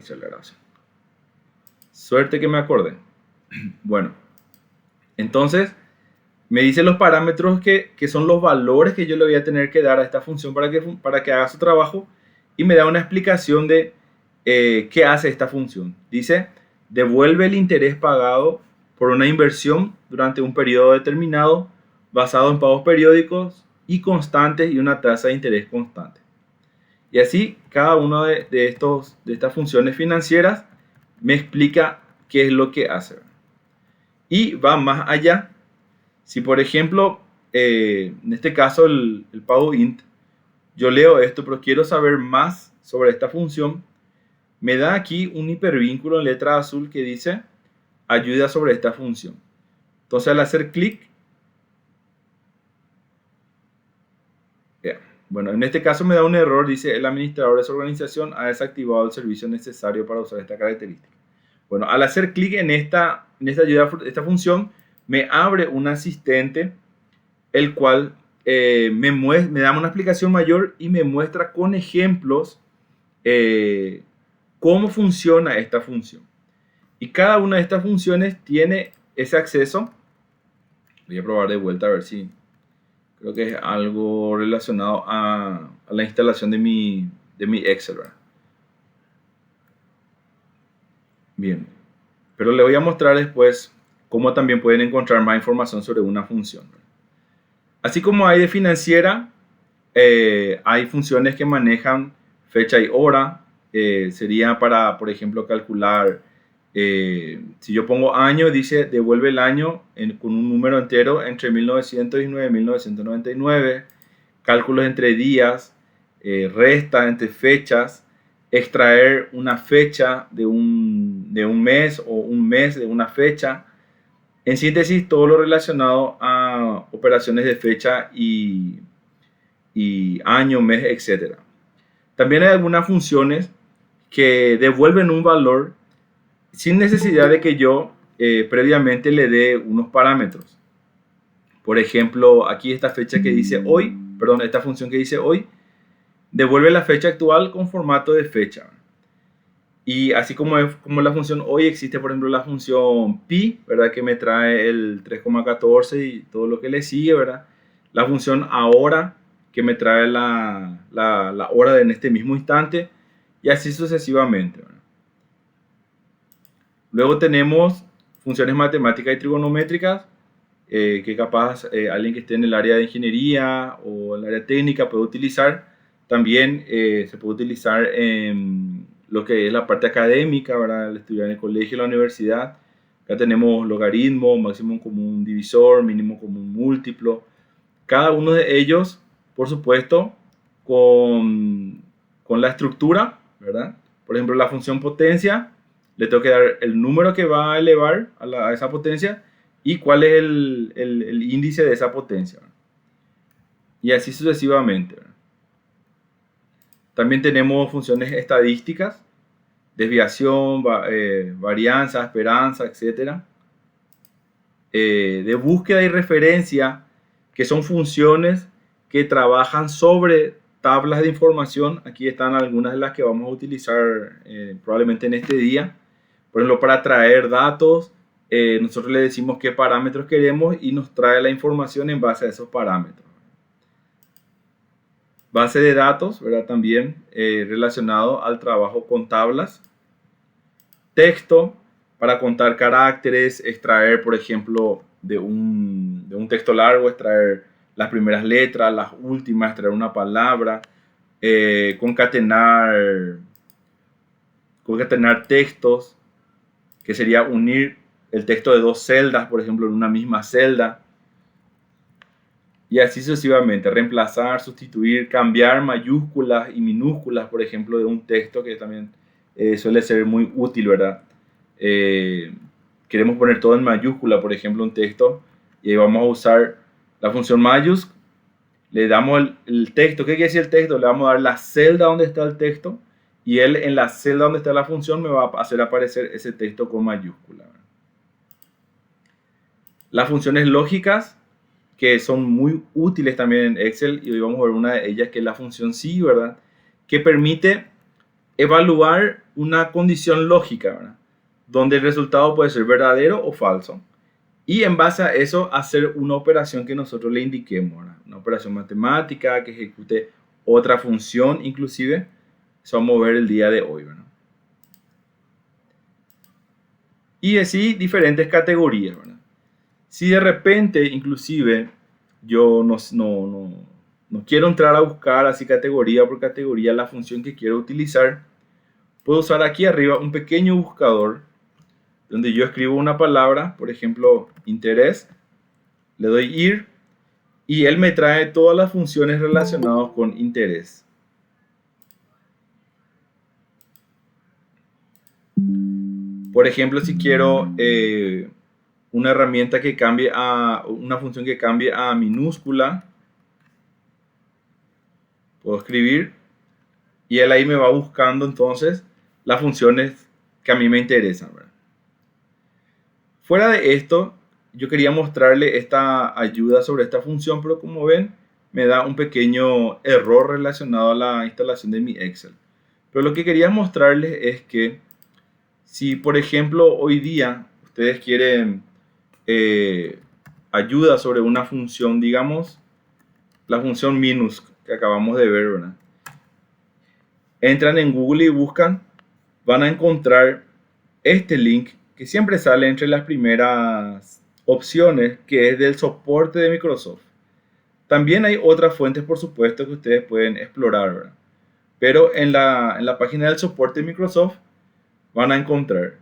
Aceleración. Suerte que me acordé. Bueno, entonces me dice los parámetros que son los valores que yo le voy a tener que dar a esta función para que haga su trabajo, y me da una explicación de qué hace esta función. Dice, devuelve el interés pagado por una inversión durante un periodo determinado basado en pagos periódicos y constantes y una tasa de interés constante. Y así cada una de estas funciones financieras me explica qué es lo que hace. Y va más allá. Si por ejemplo, en este caso el pago int, yo leo esto, pero quiero saber más sobre esta función, me da aquí un hipervínculo en letra azul que dice ayuda sobre esta función. Entonces al hacer clic, bueno, en este caso me da un error, dice el administrador de su organización ha desactivado el servicio necesario para usar esta característica. Bueno, al hacer clic en esta esta función, me abre un asistente, el cual me da una explicación mayor y me muestra con ejemplos cómo funciona esta función. Y cada una de estas funciones tiene ese acceso. Voy a probar de vuelta a ver si creo que es algo relacionado a la instalación de mi Excel, ¿verdad? Bien, pero le voy a mostrar después cómo también pueden encontrar más información sobre una función. Así como hay de financiera, hay funciones que manejan fecha y hora. Sería para, por ejemplo, calcular, si yo pongo año, dice devuelve el año con un número entero entre 1909 y 1999, cálculos entre días, resta entre fechas, extraer una fecha de un mes o un mes de una fecha. En síntesis, todo lo relacionado a operaciones de fecha y año, mes, etc. También hay algunas funciones que devuelven un valor sin necesidad de que yo previamente le dé unos parámetros. Por ejemplo, aquí esta fecha que dice hoy, perdón, esta función que dice hoy, devuelve la fecha actual con formato de fecha. Y así como la función hoy, existe por ejemplo la función pi, ¿verdad? Que me trae el 3,14 y todo lo que le sigue, ¿verdad? La función ahora, que me trae la hora en este mismo instante, y así sucesivamente, ¿verdad? Luego tenemos funciones matemáticas y trigonométricas, que capaz alguien que esté en el área de ingeniería o en el área técnica puede utilizar. También se puede utilizar en lo que es la parte académica, ¿verdad? Al estudiar en el colegio y la universidad. Acá tenemos logaritmo, máximo común divisor, mínimo común múltiplo. Cada uno de ellos, por supuesto, con la estructura, ¿verdad? Por ejemplo, la función potencia, le tengo que dar el número que va a elevar a esa potencia y cuál es el índice de esa potencia, ¿verdad? Y así sucesivamente, ¿verdad? También tenemos funciones estadísticas, desviación, varianza, esperanza, etc. De búsqueda y referencia, que son funciones que trabajan sobre tablas de información. Aquí están algunas de las que vamos a utilizar probablemente en este día. Por ejemplo, para traer datos, nosotros le decimos qué parámetros queremos y nos trae la información en base a esos parámetros. Base de datos, ¿verdad? También relacionado al trabajo con tablas. Texto, para contar caracteres, extraer, por ejemplo, de un texto largo, extraer las primeras letras, las últimas, extraer una palabra, concatenar textos, que sería unir el texto de dos celdas, por ejemplo, en una misma celda. Y así sucesivamente, reemplazar, sustituir, cambiar mayúsculas y minúsculas, por ejemplo, de un texto, que también suele ser muy útil, ¿verdad? Queremos poner todo en mayúscula, por ejemplo, un texto, y ahí vamos a usar la función mayús. Le damos el texto. ¿Qué quiere decir el texto? Le vamos a dar la celda donde está el texto, y él en la celda donde está la función me va a hacer aparecer ese texto con mayúscula. Las funciones lógicas, que son muy útiles también en Excel, y hoy vamos a ver una de ellas, que es la función sí, ¿verdad? Que permite evaluar una condición lógica, ¿verdad? Donde el resultado puede ser verdadero o falso. Y en base a eso, hacer una operación que nosotros le indiquemos, ¿verdad? Una operación matemática que ejecute otra función, inclusive. Eso vamos a ver el día de hoy, ¿verdad? Y así diferentes categorías, ¿verdad? Si de repente, inclusive, yo no quiero entrar a buscar así categoría por categoría la función que quiero utilizar, puedo usar aquí arriba un pequeño buscador donde yo escribo una palabra, por ejemplo, interés, le doy ir y él me trae todas las funciones relacionadas con interés. Por ejemplo, si quiero una herramienta que cambie a una función que cambie a minúscula, puedo escribir y él ahí me va buscando entonces las funciones que a mí me interesan, ¿verdad? Fuera de esto, yo quería mostrarle esta ayuda sobre esta función, pero como ven, me da un pequeño error relacionado a la instalación de mi Excel. Pero lo que quería mostrarles es que si, por ejemplo, hoy día ustedes quieren ayuda sobre una función, digamos, la función minus que acabamos de ver, ¿verdad? Entran en Google y buscan, van a encontrar este link que siempre sale entre las primeras opciones, que es del soporte de Microsoft. También hay otras fuentes, por supuesto, que ustedes pueden explorar, ¿verdad? Pero en la página del soporte de Microsoft van a encontrar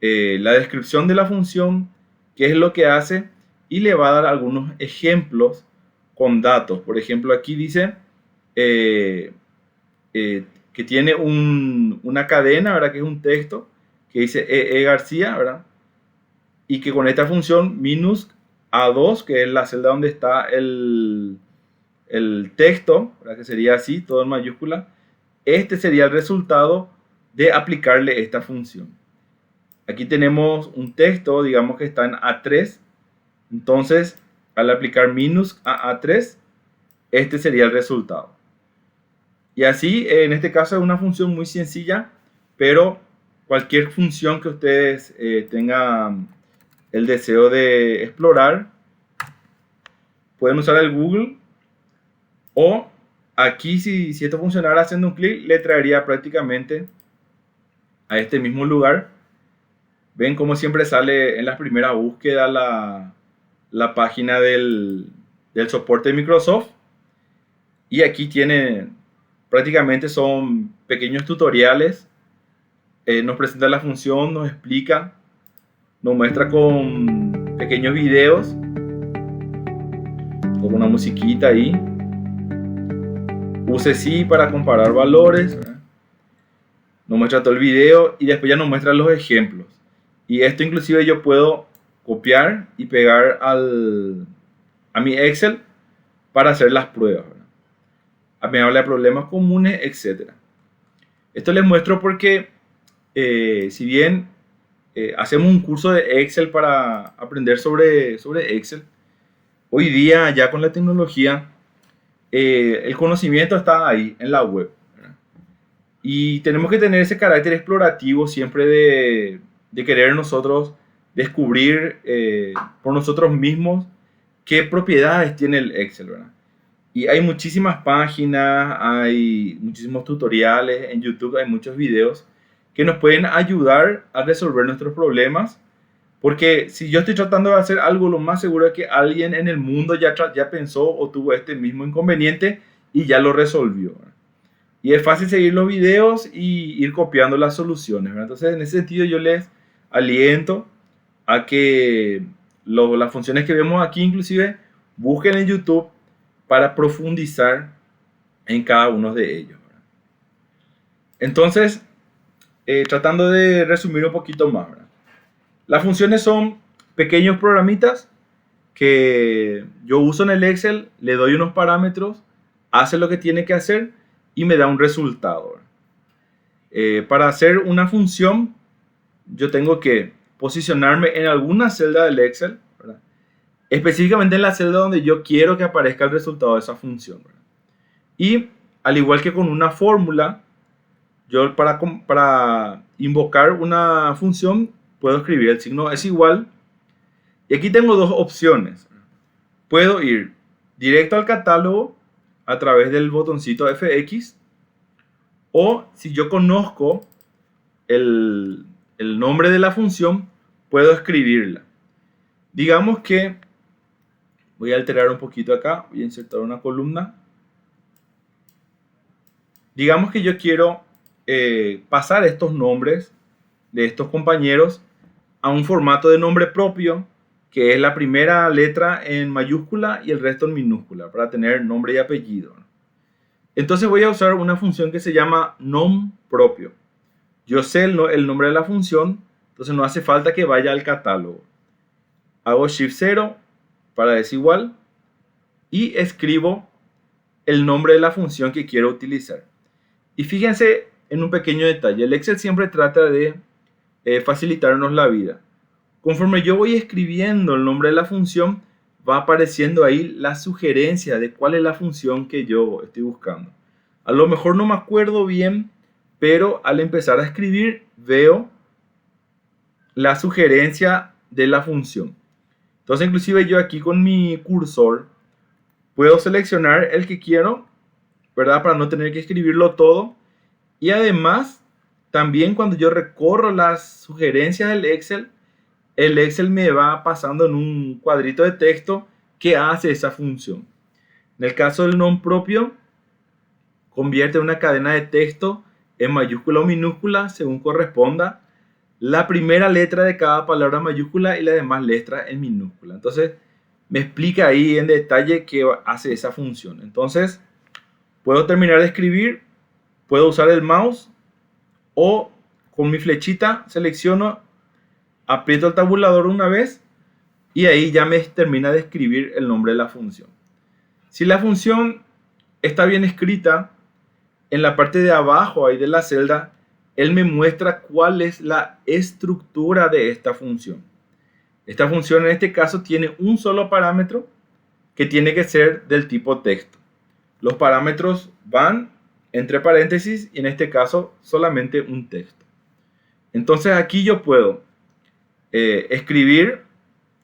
la descripción de la función, qué es lo que hace, y le va a dar algunos ejemplos con datos. Por ejemplo, aquí dice que tiene una cadena, ¿verdad? Que es un texto que dice García, ¿verdad? Y que con esta función minus A2, que es la celda donde está el texto, ¿verdad? Que sería así, todo en mayúscula, este sería el resultado de aplicarle esta función. Aquí tenemos un texto, digamos que está en A3, entonces al aplicar minus a A3, este sería el resultado. Y así, en este caso es una función muy sencilla, pero cualquier función que ustedes tengan el deseo de explorar, pueden usar el Google, o aquí si esto funcionara haciendo un clic, le traería prácticamente a este mismo lugar. Ven como siempre sale en la primera búsqueda la página del soporte de Microsoft, y aquí tienen prácticamente son pequeños tutoriales. Nos presenta la función, nos explica, nos muestra con pequeños videos, con una musiquita ahí. Use sí para comparar valores, ¿verdad? Nos muestra todo el video y después ya nos muestra los ejemplos. Y esto inclusive yo puedo copiar y pegar a mi Excel para hacer las pruebas, ¿verdad? Me habla de problemas comunes, etc. Esto les muestro porque si bien hacemos un curso de Excel para aprender sobre Excel, hoy día ya con la tecnología el conocimiento está ahí en la web, ¿verdad? Y tenemos que tener ese carácter explorativo siempre de querer nosotros descubrir por nosotros mismos qué propiedades tiene el Excel, ¿verdad? Y hay muchísimas páginas, hay muchísimos tutoriales, en YouTube hay muchos videos que nos pueden ayudar a resolver nuestros problemas. Porque si yo estoy tratando de hacer algo, lo más seguro es que alguien en el mundo ya pensó o tuvo este mismo inconveniente y ya lo resolvió, ¿verdad? Y es fácil seguir los videos y ir copiando las soluciones, ¿verdad? Entonces, en ese sentido, yo les aliento a que las funciones que vemos aquí, inclusive, busquen en YouTube para profundizar en cada uno de ellos, ¿verdad? Entonces, tratando de resumir un poquito más, ¿verdad? Las funciones son pequeños programitas que yo uso en el Excel, le doy unos parámetros, hace lo que tiene que hacer y me da un resultado. Para hacer una función, yo tengo que posicionarme en alguna celda del Excel, ¿verdad? Específicamente en la celda donde yo quiero que aparezca el resultado de esa función, ¿verdad? Y al igual que con una fórmula, yo para invocar una función puedo escribir el signo es igual. Y aquí tengo dos opciones. Puedo ir directo al catálogo a través del botoncito FX, o si yo conozco el nombre de la función, puedo escribirla. Digamos que voy a alterar un poquito acá, voy a insertar una columna. Digamos que yo quiero pasar estos nombres de estos compañeros a un formato de nombre propio, que es la primera letra en mayúscula y el resto en minúscula, para tener nombre y apellido. Entonces voy a usar una función que se llama nom propio. Yo sé el nombre de la función, entonces no hace falta que vaya al catálogo. Hago Shift 0 para desigual y escribo el nombre de la función que quiero utilizar. Y fíjense en un pequeño detalle, el Excel siempre trata de facilitarnos la vida. Conforme yo voy escribiendo el nombre de la función, va apareciendo ahí la sugerencia de cuál es la función que yo estoy buscando. A lo mejor no me acuerdo bien, pero al empezar a escribir veo la sugerencia de la función. Entonces, inclusive yo aquí con mi cursor puedo seleccionar el que quiero, ¿verdad? Para no tener que escribirlo todo. Y además, también cuando yo recorro las sugerencias del Excel, el Excel me va pasando en un cuadrito de texto qué hace esa función. En el caso del nom propio, convierte una cadena de texto en mayúscula o minúscula según corresponda la primera letra de cada palabra mayúscula y las demás letras en minúscula. Entonces, me explica ahí en detalle qué hace esa función. Entonces, puedo terminar de escribir, puedo usar el mouse o con mi flechita selecciono, aprieto el tabulador una vez y ahí ya me termina de escribir el nombre de la función. Si la función está bien escrita, en la parte de abajo ahí de la celda, él me muestra cuál es la estructura de esta función. Esta función en este caso tiene un solo parámetro que tiene que ser del tipo texto. Los parámetros van entre paréntesis y en este caso solamente un texto. Entonces aquí yo puedo escribir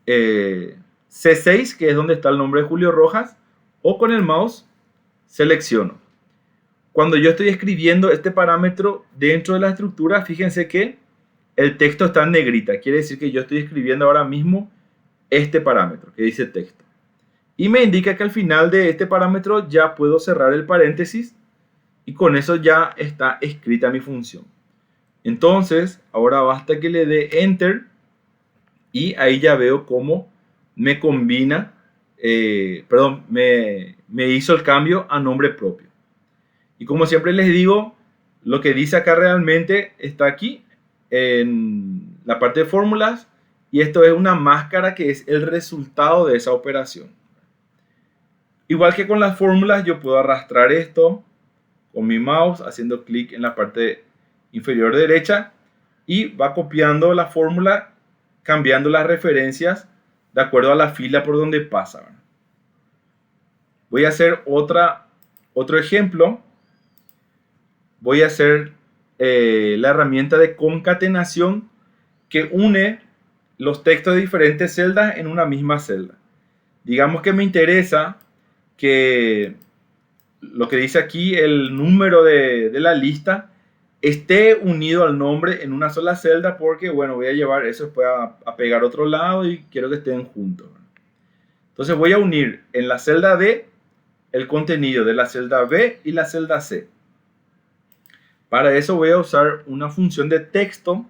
C6, que es donde está el nombre de Julio Rojas, o con el mouse selecciono. Cuando yo estoy escribiendo este parámetro dentro de la estructura, fíjense que el texto está en negrita. Quiere decir que yo estoy escribiendo ahora mismo este parámetro que dice texto. Y me indica que al final de este parámetro ya puedo cerrar el paréntesis y con eso ya está escrita mi función. Entonces, ahora basta que le dé Enter y ahí ya veo cómo me combina, me hizo el cambio a nombre propio. Y como siempre les digo, lo que dice acá realmente está aquí en la parte de fórmulas y esto es una máscara que es el resultado de esa operación. Igual que con las fórmulas, yo puedo arrastrar esto con mi mouse haciendo clic en la parte inferior derecha y va copiando la fórmula, cambiando las referencias de acuerdo a la fila por donde pasa. Voy a hacer otro ejemplo. Voy a hacer la herramienta de concatenación que une los textos de diferentes celdas en una misma celda. Digamos que me interesa que lo que dice aquí, el número de la lista, esté unido al nombre en una sola celda porque, bueno, voy a llevar eso después a pegar a otro lado y quiero que estén juntos. Entonces voy a unir en la celda D el contenido de la celda B y la celda C. Para eso voy a usar una función de texto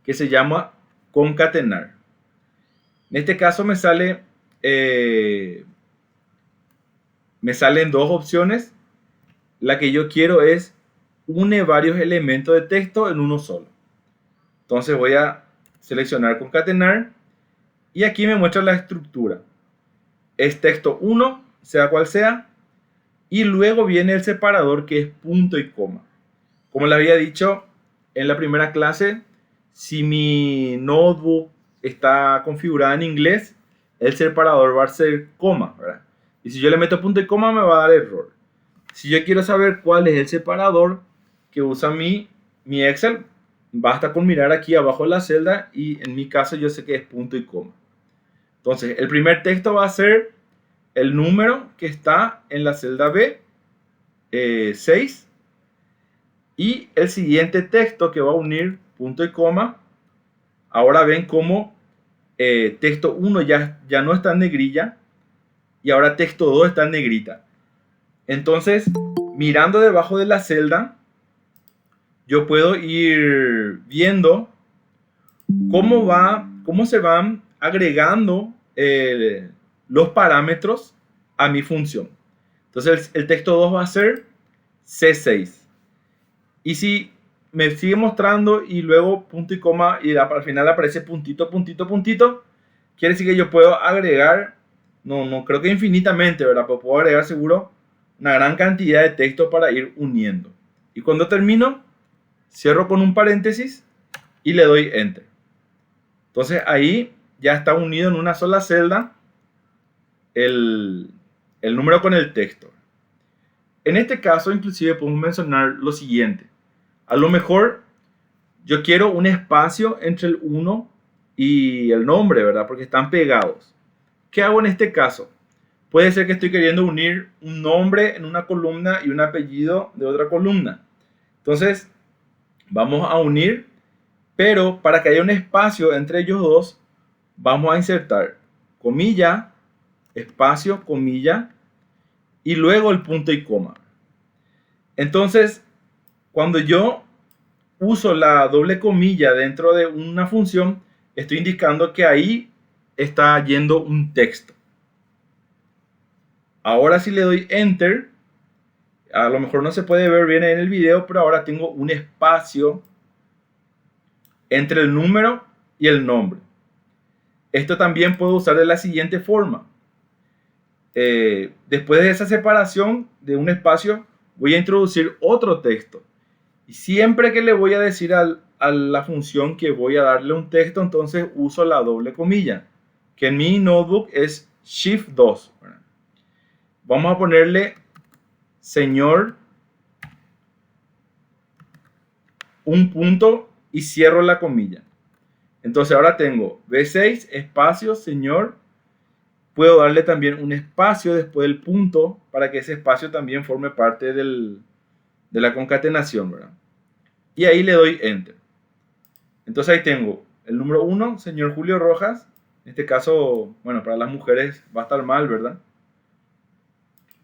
que se llama concatenar. En este caso me salen dos opciones. La que yo quiero es une varios elementos de texto en uno solo. Entonces voy a seleccionar concatenar y aquí me muestra la estructura. Es texto 1, sea cual sea, y luego viene el separador que es punto y coma. Como le había dicho en la primera clase, si mi notebook está configurada en inglés, el separador va a ser coma, ¿verdad? Y si yo le meto punto y coma me va a dar error. Si yo quiero saber cuál es el separador que usa mi mi Excel, basta con mirar aquí abajo de la celda y en mi caso yo sé que es punto y coma. Entonces, el primer texto va a ser el número que está en la celda B6 y el siguiente texto que va a unir punto y coma. Ahora ven cómo texto 1 ya no está en negrilla y ahora texto 2 está en negrita. Entonces, mirando debajo de la celda, yo puedo ir viendo cómo se van agregando los parámetros a mi función. Entonces, el texto 2 va a ser C6. Y si me sigue mostrando y luego punto y coma y al final aparece puntito, puntito, puntito, quiere decir que yo puedo agregar, no creo que infinitamente, ¿verdad? Pero puedo agregar seguro una gran cantidad de texto para ir uniendo. Y cuando termino, cierro con un paréntesis y le doy Enter. Entonces ahí ya está unido en una sola celda el número con el texto. En este caso, inclusive podemos mencionar lo siguiente. A lo mejor yo quiero un espacio entre el 1 y el nombre, ¿verdad? Porque están pegados. ¿Qué hago en este caso? Puede ser que estoy queriendo unir un nombre en una columna y un apellido de otra columna. Entonces, vamos a unir, pero para que haya un espacio entre ellos dos, vamos a insertar comilla, espacio, comilla, y luego el punto y coma. Entonces, cuando yo uso la doble comilla dentro de una función, estoy indicando que ahí está yendo un texto. Ahora si le doy Enter, a lo mejor no se puede ver bien en el video, pero ahora tengo un espacio entre el número y el nombre. Esto también puedo usar de la siguiente forma. Después de esa separación de un espacio, voy a introducir otro texto. Y siempre que le voy a decir a la función que voy a darle un texto, entonces uso la doble comilla, que en mi notebook es Shift 2. Vamos a ponerle señor, un punto y cierro la comilla. Entonces ahora tengo B6, espacio, señor. Puedo darle también un espacio después del punto para que ese espacio también forme parte de la concatenación, ¿verdad? Y ahí le doy Enter. Entonces ahí tengo el número 1, señor Julio Rojas. En este caso, bueno, para las mujeres va a estar mal, ¿verdad?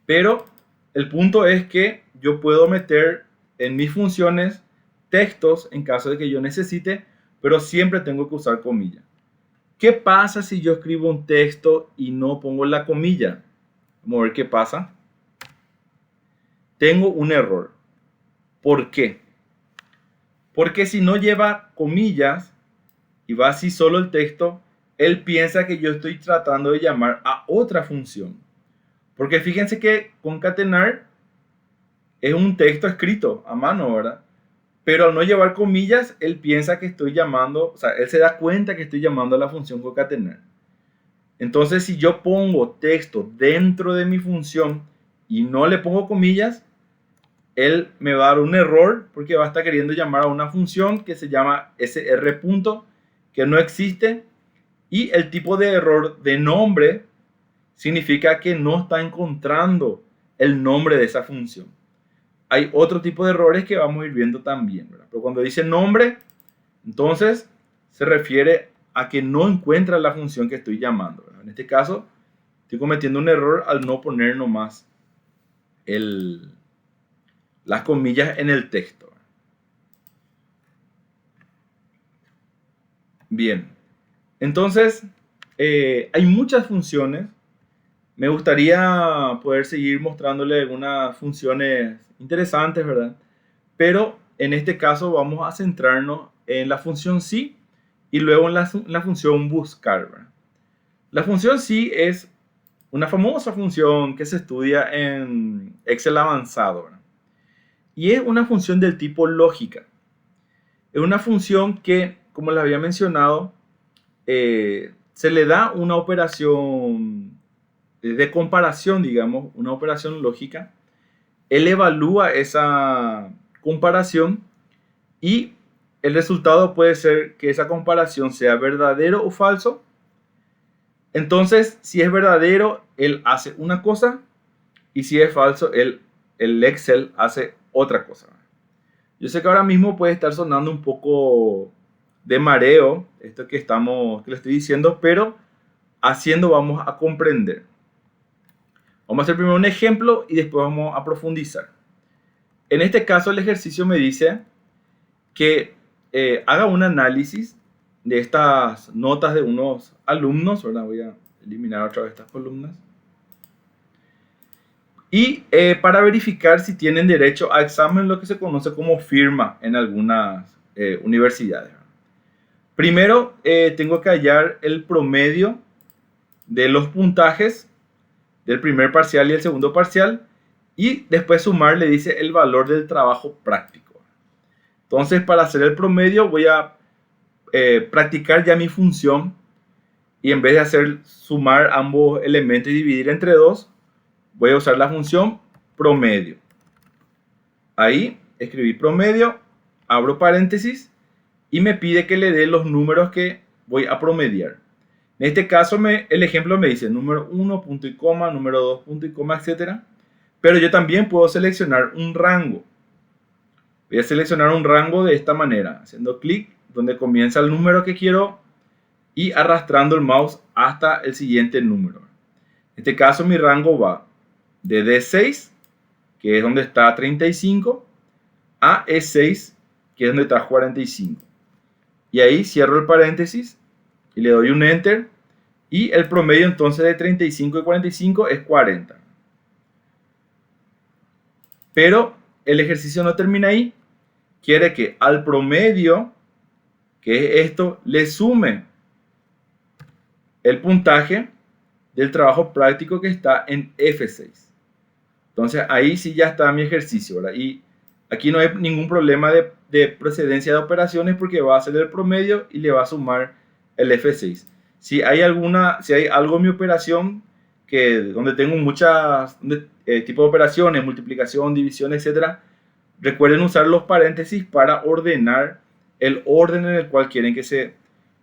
Pero el punto es que yo puedo meter en mis funciones textos en caso de que yo necesite, pero siempre tengo que usar comillas. ¿Qué pasa si yo escribo un texto y no pongo la comilla? Vamos a ver qué pasa. Tengo un error. ¿Por qué? Porque si no lleva comillas y va así solo el texto, él piensa que yo estoy tratando de llamar a otra función. Porque fíjense que concatenar es un texto escrito a mano, ¿verdad? Pero al no llevar comillas, él piensa que estoy llamando, o sea, él se da cuenta que estoy llamando a la función concatenar. Entonces, si yo pongo texto dentro de mi función y no le pongo comillas, él me va a dar un error porque va a estar queriendo llamar a una función que se llama sr. Que no existe, y el tipo de error de nombre significa que no está encontrando el nombre de esa función. Hay otro tipo de errores que vamos a ir viendo también, ¿verdad? Pero cuando dice nombre, entonces se refiere a que no encuentra la función que estoy llamando, ¿verdad? En este caso, estoy cometiendo un error al no poner nomás las comillas en el texto. Bien, entonces hay muchas funciones. Me gustaría poder seguir mostrándole algunas funciones interesantes, ¿verdad? Pero en este caso vamos a centrarnos en la función sí y luego en la función buscar, ¿verdad? La función sí es una famosa función que se estudia en Excel avanzado, ¿verdad? Y es una función del tipo lógica. Es una función que, como les había mencionado, se le da una operación de comparación, digamos, una operación lógica. Él evalúa esa comparación y el resultado puede ser que esa comparación sea verdadero o falso. Entonces, si es verdadero, él hace una cosa, y si es falso, el Excel hace otra cosa. Yo sé que ahora mismo puede estar sonando un poco de mareo esto que le estoy diciendo, pero haciendo vamos a comprender. Vamos a hacer primero un ejemplo y después vamos a profundizar. En este caso, el ejercicio me dice que haga un análisis de estas notas de unos alumnos, ¿verdad? Voy a eliminar otra vez estas columnas. Y para verificar si tienen derecho a examen, lo que se conoce como firma en algunas universidades. Primero, tengo que hallar el promedio de los puntajes del primer parcial y el segundo parcial, y después sumar, le dice, el valor del trabajo práctico. Entonces, para hacer el promedio, voy a practicar ya mi función, y en vez de hacer sumar ambos elementos y dividir entre 2, voy a usar la función promedio. Ahí escribí promedio, abro paréntesis y me pide que le dé los números que voy a promediar. En este caso, el ejemplo me dice número 1, punto y coma, número 2, punto y coma, etc. Pero yo también puedo seleccionar un rango. Voy a seleccionar un rango de esta manera, haciendo clic donde comienza el número que quiero y arrastrando el mouse hasta el siguiente número. En este caso, mi rango va de D6, que es donde está 35, a E6, que es donde está 45. Y ahí cierro el paréntesis y le doy un Enter. Y el promedio entonces de 35 y 45 es 40. Pero el ejercicio no termina ahí. Quiere que al promedio, que es esto, le sume el puntaje del trabajo práctico que está en F6. Entonces ahí sí ya está mi ejercicio, ¿verdad? Y aquí no hay ningún problema de precedencia de operaciones porque va a hacer el promedio y le va a sumar el F6. Si hay algo en mi operación donde tengo muchas tipos de operaciones, multiplicación, división, etc., recuerden usar los paréntesis para ordenar el orden en el cual quieren que se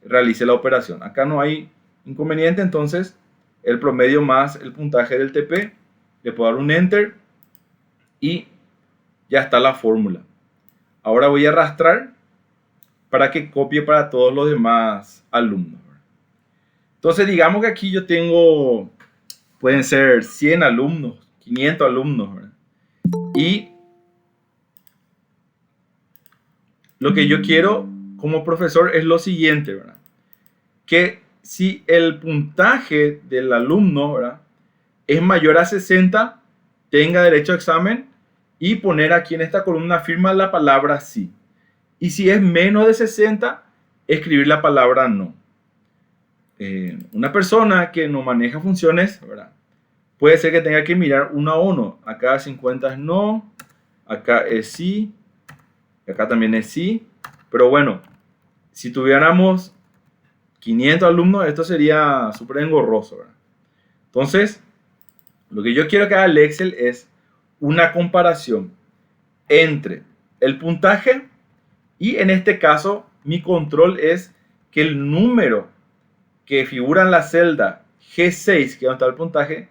realice la operación. Acá no hay inconveniente, entonces el promedio más el puntaje del TP, le puedo dar un Enter y ya está la fórmula. Ahora voy a arrastrar para que copie para todos los demás alumnos. Entonces digamos que aquí yo tengo, pueden ser 100 alumnos, 500 alumnos, ¿verdad? Y lo que yo quiero como profesor es lo siguiente, ¿verdad? Que si el puntaje del alumno, ¿verdad?, es mayor a 60, tenga derecho a examen, y poner aquí en esta columna firma la palabra sí. Y si es menos de 60, escribir la palabra no. Una persona que no maneja funciones, ¿verdad?, puede ser que tenga que mirar uno a uno. Acá 50 es no, acá es sí, acá también es sí. Pero bueno, si tuviéramos 500 alumnos, esto sería súper engorroso, ¿verdad? Entonces, lo que yo quiero que haga el Excel es una comparación entre el puntaje y, en este caso, mi control es que el número que figura en la celda G6, que es donde está el puntaje,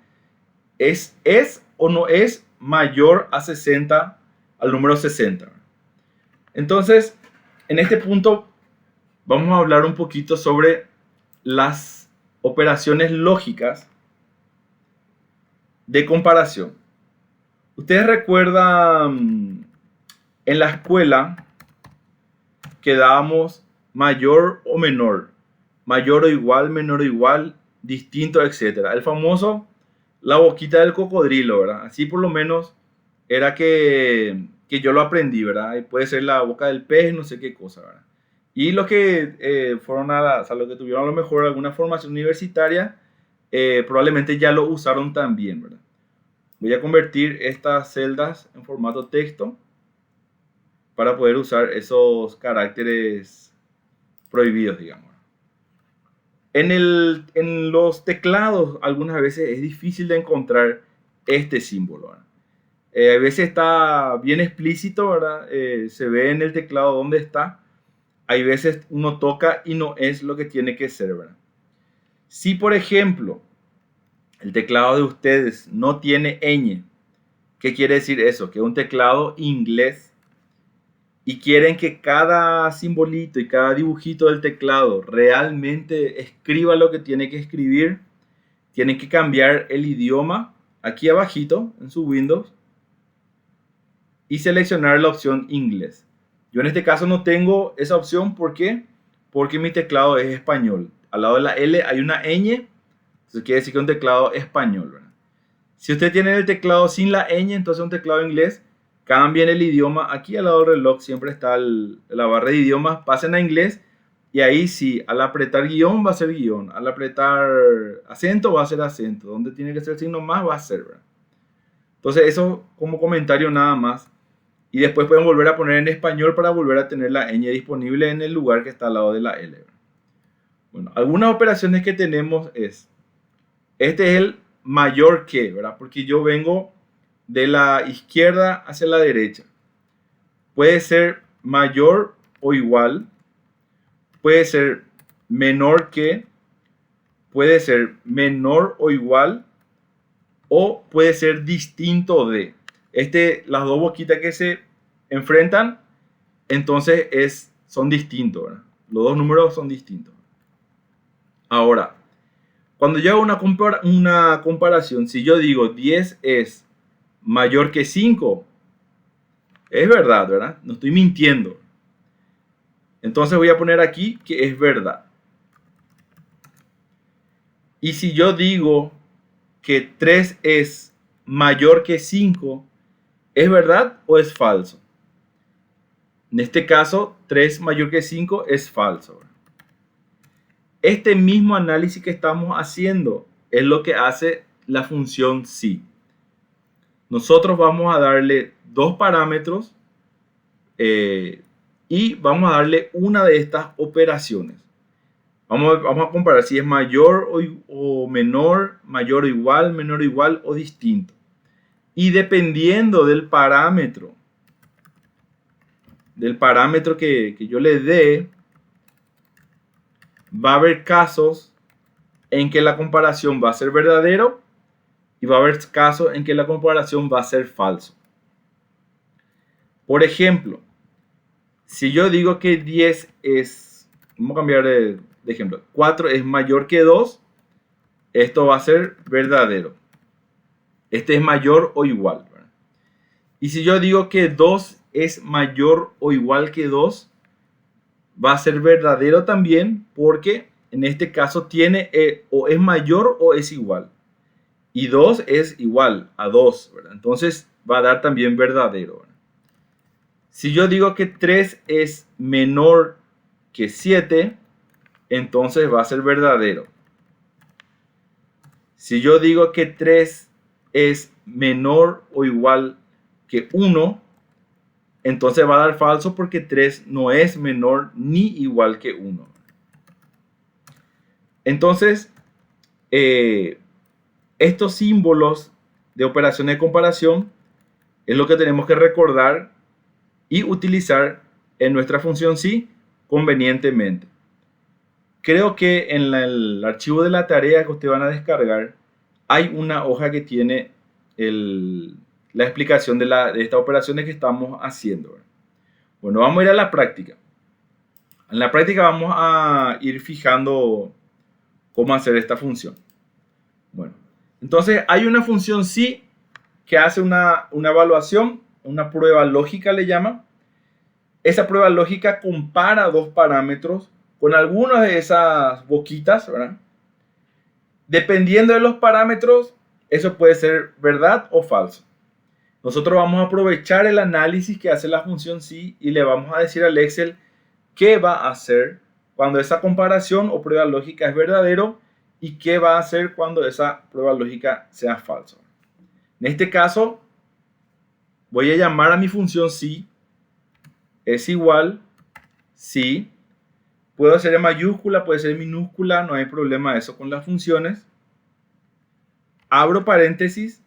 es o no es mayor a 60, al número 60. Entonces, en este punto vamos a hablar un poquito sobre las operaciones lógicas de comparación. Ustedes recuerdan en la escuela que dábamos mayor o menor, mayor o igual, menor o igual, distinto, etc. El famoso, la boquita del cocodrilo, ¿verdad? Así por lo menos era que yo lo aprendí, ¿verdad? Y puede ser la boca del pez, no sé qué cosa, ¿verdad? Y los que fueron los que tuvieron a lo mejor alguna formación universitaria, probablemente ya lo usaron también, ¿verdad? Voy a convertir estas celdas en formato texto para poder usar esos caracteres prohibidos, digamos. En los teclados algunas veces es difícil de encontrar este símbolo, ¿verdad? A veces está bien explícito, ¿verdad? Se ve en el teclado dónde está. Hay veces uno toca y no es lo que tiene que ser, ¿verdad? Si, por ejemplo, el teclado de ustedes no tiene ñ, ¿qué quiere decir eso? Que es un teclado inglés y quieren que cada simbolito y cada dibujito del teclado realmente escriba lo que tiene que escribir, tienen que cambiar el idioma aquí abajito en su Windows y seleccionar la opción inglés. Yo en este caso no tengo esa opción, ¿por qué? Porque mi teclado es español. Al lado de la L hay una ñ, eso quiere decir que es un teclado español, ¿verdad? Si usted tiene el teclado sin la ñ, entonces un teclado inglés, cambien el idioma. Aquí al lado del reloj siempre está la barra de idiomas, pasen a inglés y ahí sí, al apretar guión va a ser guión, al apretar acento va a ser acento, donde tiene que ser signo más va a ser, ¿verdad? Entonces eso como comentario nada más. Y después pueden volver a poner en español para volver a tener la ñ disponible en el lugar que está al lado de la L. Bueno, algunas operaciones que tenemos es, este es el mayor que, ¿verdad? Porque yo vengo de la izquierda hacia la derecha. Puede ser mayor o igual, puede ser menor que, puede ser menor o igual, o puede ser distinto de. Las dos boquitas que se enfrentan, entonces son distintos, ¿verdad? Los dos números son distintos. Ahora, cuando yo hago una comparación, si yo digo 10 es mayor que 5, es verdad, ¿verdad? No estoy mintiendo. Entonces voy a poner aquí que es verdad. Y si yo digo que 3 es mayor que 5, ¿es verdad o es falso? En este caso, 3 mayor que 5 es falso. Este mismo análisis que estamos haciendo es lo que hace la función si. Nosotros vamos a darle dos parámetros y vamos a darle una de estas operaciones. Vamos a comparar si es mayor o menor, mayor o igual, menor o igual o distinto. Y dependiendo del parámetro que yo le dé, va a haber casos en que la comparación va a ser verdadero y va a haber casos en que la comparación va a ser falso. Por ejemplo, si yo digo que 10 es, vamos a cambiar de ejemplo, 4 es mayor que 2, esto va a ser verdadero. Este es mayor o igual, ¿verdad? Y si yo digo que 2 es mayor o igual que 2, va a ser verdadero también porque en este caso tiene o es mayor o es igual. Y 2 es igual a 2, ¿verdad? Entonces va a dar también verdadero, ¿verdad? Si yo digo que 3 es menor que 7, entonces va a ser verdadero. Si yo digo que 3 es menor o igual que 1, entonces va a dar falso porque 3 no es menor ni igual que 1. Entonces, estos símbolos de operación de comparación es lo que tenemos que recordar y utilizar en nuestra función si convenientemente. Creo que en el archivo de la tarea que ustedes van a descargar hay una hoja que tiene la explicación de estas operaciones que estamos haciendo. Bueno, vamos a ir a la práctica. En la práctica vamos a ir fijando cómo hacer esta función. Bueno, entonces hay una función si que hace una evaluación, una prueba lógica le llama. Esa prueba lógica compara dos parámetros con algunas de esas boquitas, ¿verdad? Dependiendo de los parámetros, eso puede ser verdad o falso. Nosotros vamos a aprovechar el análisis que hace la función si y le vamos a decir al Excel qué va a hacer cuando esa comparación o prueba lógica es verdadero y qué va a hacer cuando esa prueba lógica sea falsa. En este caso, voy a llamar a mi función si es igual si. Puedo hacer en mayúscula, puede ser en minúscula, no hay problema eso con las funciones. Abro paréntesis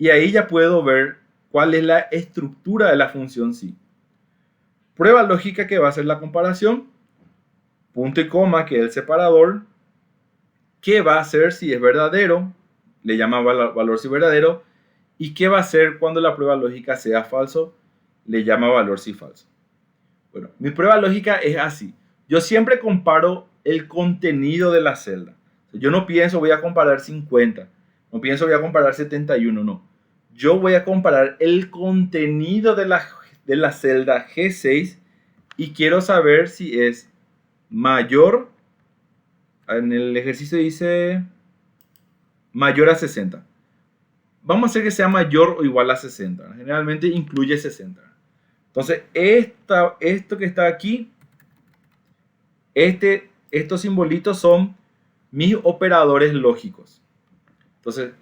Y ahí ya puedo ver cuál es la estructura de la función sí. Prueba lógica, que va a ser la comparación. Punto y coma, que es el separador. ¿Qué va a hacer si es verdadero? Le llama valor si verdadero. ¿Y qué va a hacer cuando la prueba lógica sea falso? Le llama valor si falso. Bueno, mi prueba lógica es así. Yo siempre comparo el contenido de la celda. Yo no pienso voy a comparar 50, no pienso voy a comparar 71, no. Yo voy a comparar el contenido de la celda G6 y quiero saber si es mayor, en el ejercicio dice mayor a 60. Vamos a hacer que sea mayor o igual a 60. Generalmente incluye 60. Entonces, esto que está aquí, estos simbolitos son mis operadores lógicos. Entonces,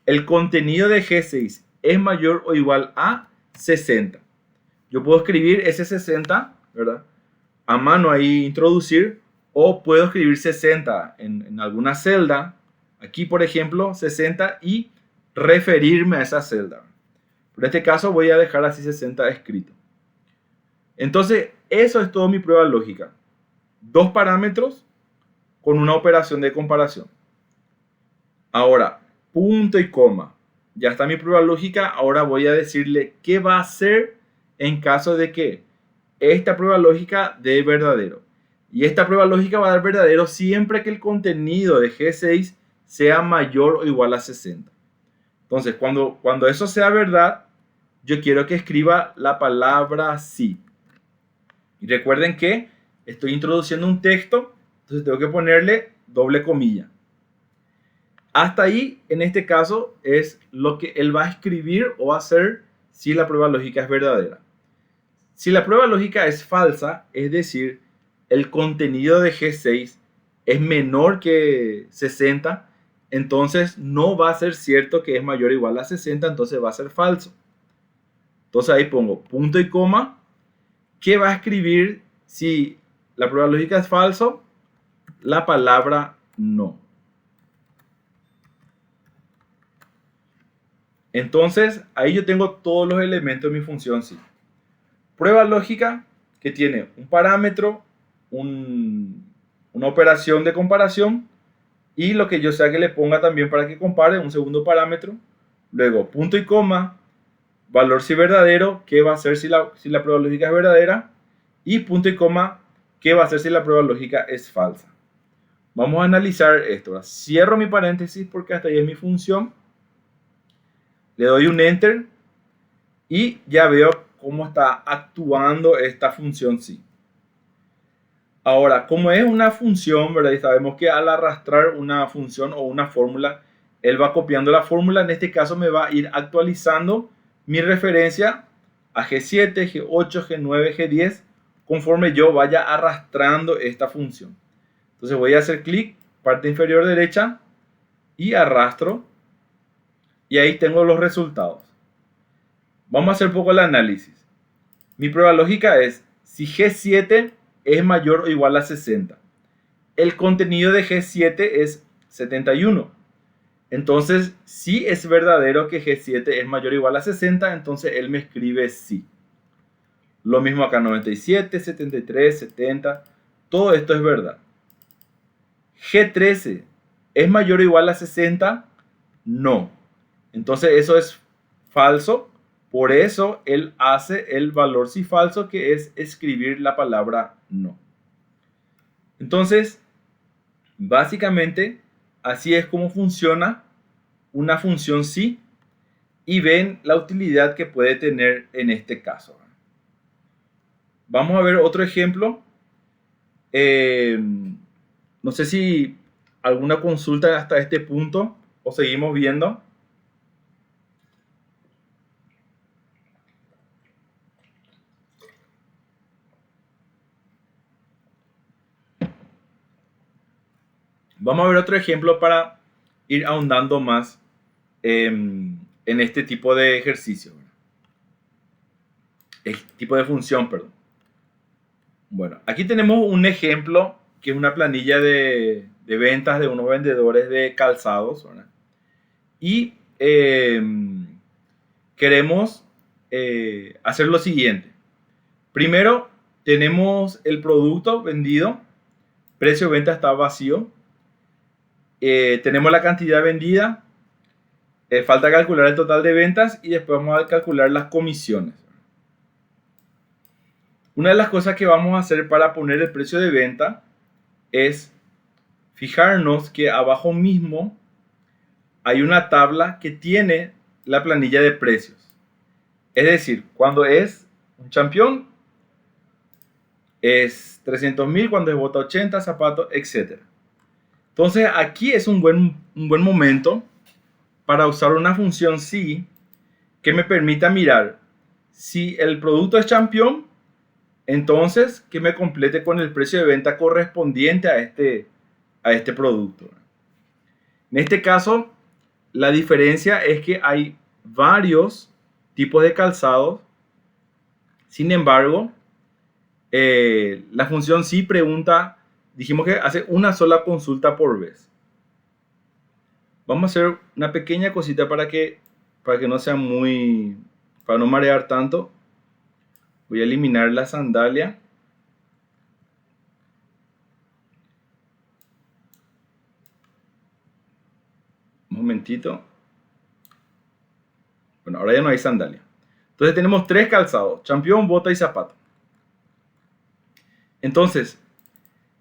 el contenido de G6 es mayor o igual a 60. Yo puedo escribir ese 60, ¿verdad? A mano ahí introducir, o puedo escribir 60 en alguna celda. Aquí, por ejemplo, 60 y referirme a esa celda. En este caso voy a dejar así 60 escrito. Entonces, eso es todo mi prueba lógica. Dos parámetros con una operación de comparación. Ahora, punto y coma. Ya está mi prueba lógica. Ahora voy a decirle qué va a hacer en caso de que esta prueba lógica dé verdadero. Y esta prueba lógica va a dar verdadero siempre que el contenido de G6 sea mayor o igual a 60. Entonces, cuando eso sea verdad, yo quiero que escriba la palabra sí. Y recuerden que estoy introduciendo un texto, entonces tengo que ponerle doble comilla. Hasta ahí, en este caso, es lo que él va a escribir o hacer si la prueba lógica es verdadera. Si la prueba lógica es falsa, es decir, el contenido de G6 es menor que 60, entonces no va a ser cierto que es mayor o igual a 60, entonces va a ser falso. Entonces ahí pongo punto y coma. ¿Qué va a escribir si la prueba lógica es falso? La palabra no. Entonces, ahí yo tengo todos los elementos de mi función sí. Prueba lógica que tiene un parámetro, una operación de comparación y lo que yo sea que le ponga también para que compare, un segundo parámetro. Luego, punto y coma, valor si verdadero, qué va a hacer si la prueba lógica es verdadera. Y punto y coma, qué va a hacer si la prueba lógica es falsa. Vamos a analizar esto. Cierro mi paréntesis porque hasta ahí es mi función. Le doy un enter y ya veo cómo está actuando esta función sí. Ahora, como es una función, ¿verdad? Y sabemos que al arrastrar una función o una fórmula, él va copiando la fórmula. En este caso me va a ir actualizando mi referencia a G7, G8, G9, G10, conforme yo vaya arrastrando esta función. Entonces voy a hacer clic, parte inferior derecha, y arrastro. Y ahí tengo los resultados. Vamos a hacer un poco el análisis. Mi prueba lógica es si G7 es mayor o igual a 60. El contenido de G7 es 71. Entonces, si es verdadero que G7 es mayor o igual a 60, entonces él me escribe sí. Lo mismo acá, 97, 73, 70. Todo esto es verdad. G13 es mayor o igual a 60. No. Entonces eso es falso. Por eso él hace el valor sí falso, que es escribir la palabra no. Entonces, básicamente, así es como funciona una función sí, y ven la utilidad que puede tener en este caso. Vamos a ver otro ejemplo. No sé si alguna consulta hasta este punto o seguimos viendo. Vamos a ver otro ejemplo para ir ahondando más en este tipo de ejercicio. Este tipo de función, perdón. Bueno, aquí tenemos un ejemplo que es una planilla de ventas de unos vendedores de calzados, ¿verdad? Y queremos hacer lo siguiente. Primero, tenemos el producto vendido, precio de venta está vacío, tenemos la cantidad vendida, falta calcular el total de ventas y después vamos a calcular las comisiones. Una de las cosas que vamos a hacer para poner el precio de venta es fijarnos que abajo mismo hay una tabla que tiene la planilla de precios. Es decir, cuando es un campeón es 300.000, cuando es bota 80, zapatos, etc. Entonces aquí es un buen momento para usar una función si que me permita mirar si el producto es campeón, entonces que me complete con el precio de venta correspondiente a este producto. En este caso, la diferencia es que hay varios tipos de calzados. Sin embargo, la función sí pregunta, dijimos que hace una sola consulta por vez. Vamos a hacer una pequeña cosita para que no sea para no marear tanto. Voy a eliminar la sandalia. Un momentito. Bueno, ahora ya no hay sandalia. Entonces tenemos 3 calzados: campeón, bota y zapato. Entonces,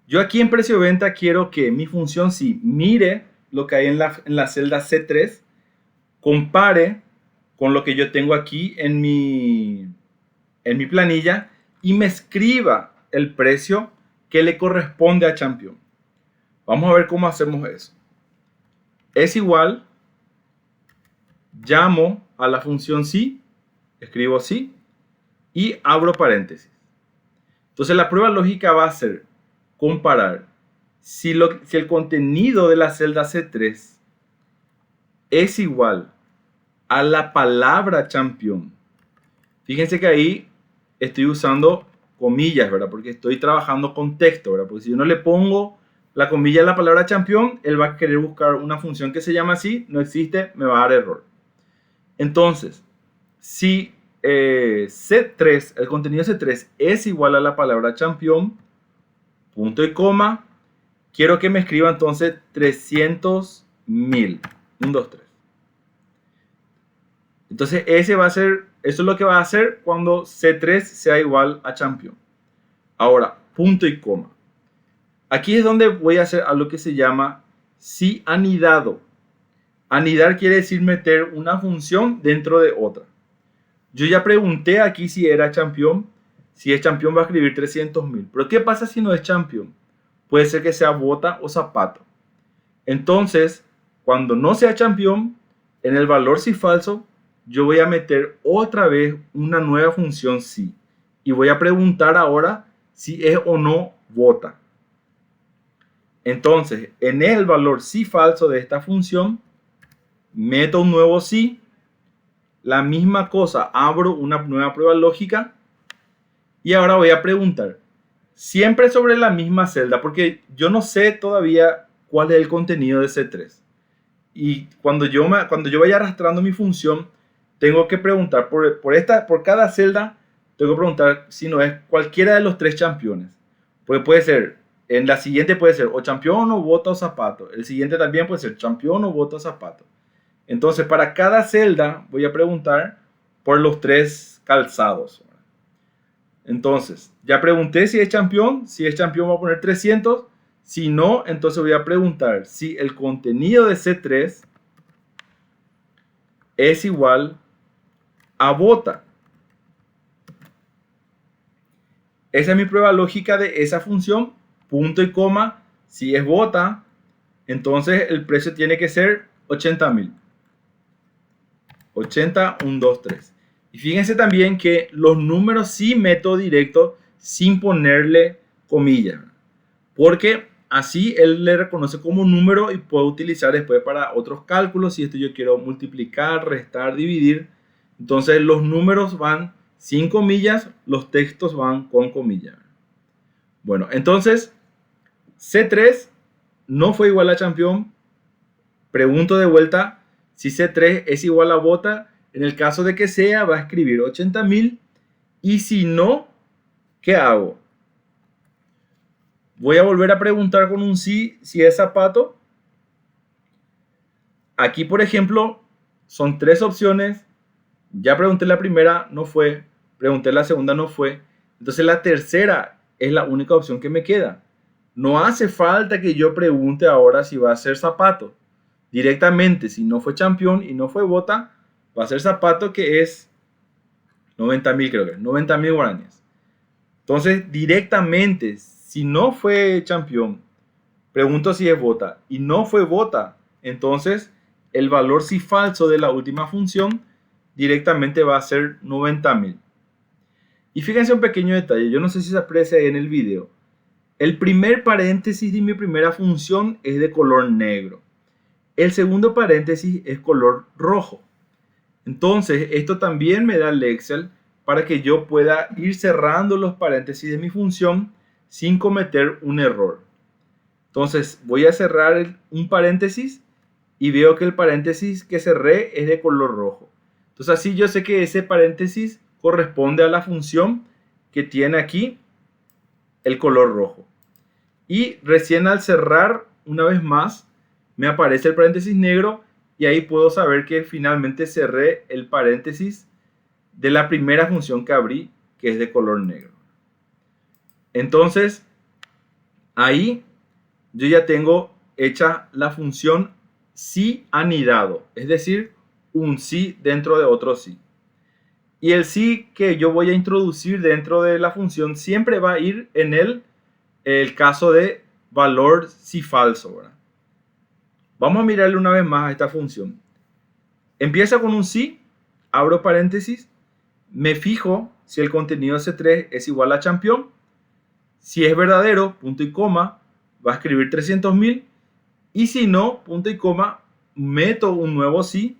yo aquí en precio de venta quiero que mi función sí mire lo que hay en la celda C3, compare con lo que yo tengo aquí en mi planilla y me escriba el precio que le corresponde a campeón. Vamos a ver cómo hacemos eso. Es igual, llamo a la función sí, escribo sí y abro paréntesis. Entonces la prueba lógica va a ser comparar si el contenido de la celda C3 es igual a la palabra campeón. Fíjense que ahí estoy usando comillas, ¿verdad? Porque estoy trabajando con texto, ¿verdad? Porque si yo no le pongo la comilla a la palabra campeón, él va a querer buscar una función que se llama así, no existe, me va a dar error. Entonces, si C3, el contenido C3 es igual a la palabra campeón, punto y coma, quiero que me escriba entonces 300.000. 1, 2, 3. Entonces eso es lo que va a hacer cuando C3 sea igual a campeón. Ahora, punto y coma. Aquí es donde voy a hacer algo que se llama si anidado. Anidar quiere decir meter una función dentro de otra. Yo ya pregunté aquí si era campeón. Si es campeón va a escribir 300.000. Pero ¿qué pasa si no es campeón? Puede ser que sea bota o zapato. Entonces, cuando no sea campeón, en el valor si falso, yo voy a meter otra vez una nueva función si. Y voy a preguntar ahora si es o no bota. Entonces, en el valor si falso de esta función, meto un nuevo si. La misma cosa, abro una nueva prueba lógica. Y ahora voy a preguntar, siempre sobre la misma celda, porque yo no sé todavía cuál es el contenido de C3. Y cuando yo vaya arrastrando mi función, tengo que preguntar por cada celda, tengo que preguntar si no es cualquiera de los 3 campeones. Porque puede ser, en la siguiente puede ser o campeón o bota o zapato. El siguiente también puede ser campeón o bota o zapato. Entonces, para cada celda voy a preguntar por los 3 calzados. Entonces, ya pregunté si es campeón. Si es campeón voy a poner 300. Si no, entonces voy a preguntar si el contenido de C3 es igual a bota. Esa es mi prueba lógica de esa función. Punto y coma. Si es bota, entonces el precio tiene que ser 80.000. 80, 1, 2, 3. Y fíjense también que los números sí meto directo sin ponerle comillas. Porque así él le reconoce como número y puedo utilizar después para otros cálculos. Si esto yo quiero multiplicar, restar, dividir. Entonces los números van sin comillas, los textos van con comillas. Bueno, entonces C3 no fue igual a campeón. Pregunto de vuelta si C3 es igual a bota. En el caso de que sea, va a escribir 80.000. Y si no, ¿qué hago? Voy a volver a preguntar con un sí si es zapato. Aquí, por ejemplo, son 3 opciones. Ya pregunté la primera, no fue. Pregunté la segunda, no fue. Entonces la tercera es la única opción que me queda. No hace falta que yo pregunte ahora si va a ser zapato. Directamente, si no fue campeón y no fue bota, va a ser zapato, que es 90.000, creo que es 90.000 guaraníes. Entonces, directamente, si no fue campeón, pregunto si es bota y no fue bota, entonces el valor si falso de la última función directamente va a ser 90.000. Y fíjense un pequeño detalle, yo no sé si se aprecia ahí en el video. El primer paréntesis de mi primera función es de color negro. El segundo paréntesis es color rojo. Entonces, esto también me da el Excel para que yo pueda ir cerrando los paréntesis de mi función sin cometer un error. Entonces, voy a cerrar un paréntesis y veo que el paréntesis que cerré es de color rojo. Entonces, así yo sé que ese paréntesis corresponde a la función que tiene aquí el color rojo. Y recién al cerrar una vez más, me aparece el paréntesis negro y ahí puedo saber que finalmente cerré el paréntesis de la primera función que abrí, que es de color negro. Entonces, ahí yo ya tengo hecha la función sí anidado, es decir, un sí dentro de otro sí. Y el sí que yo voy a introducir dentro de la función siempre va a ir en el caso de valor sí falso, ¿verdad? Vamos a mirarle una vez más a esta función. Empieza con un sí, abro paréntesis, me fijo si el contenido de C3 es igual a campeón. Si es verdadero, punto y coma, va a escribir 300.000. Y si no, punto y coma, meto un nuevo sí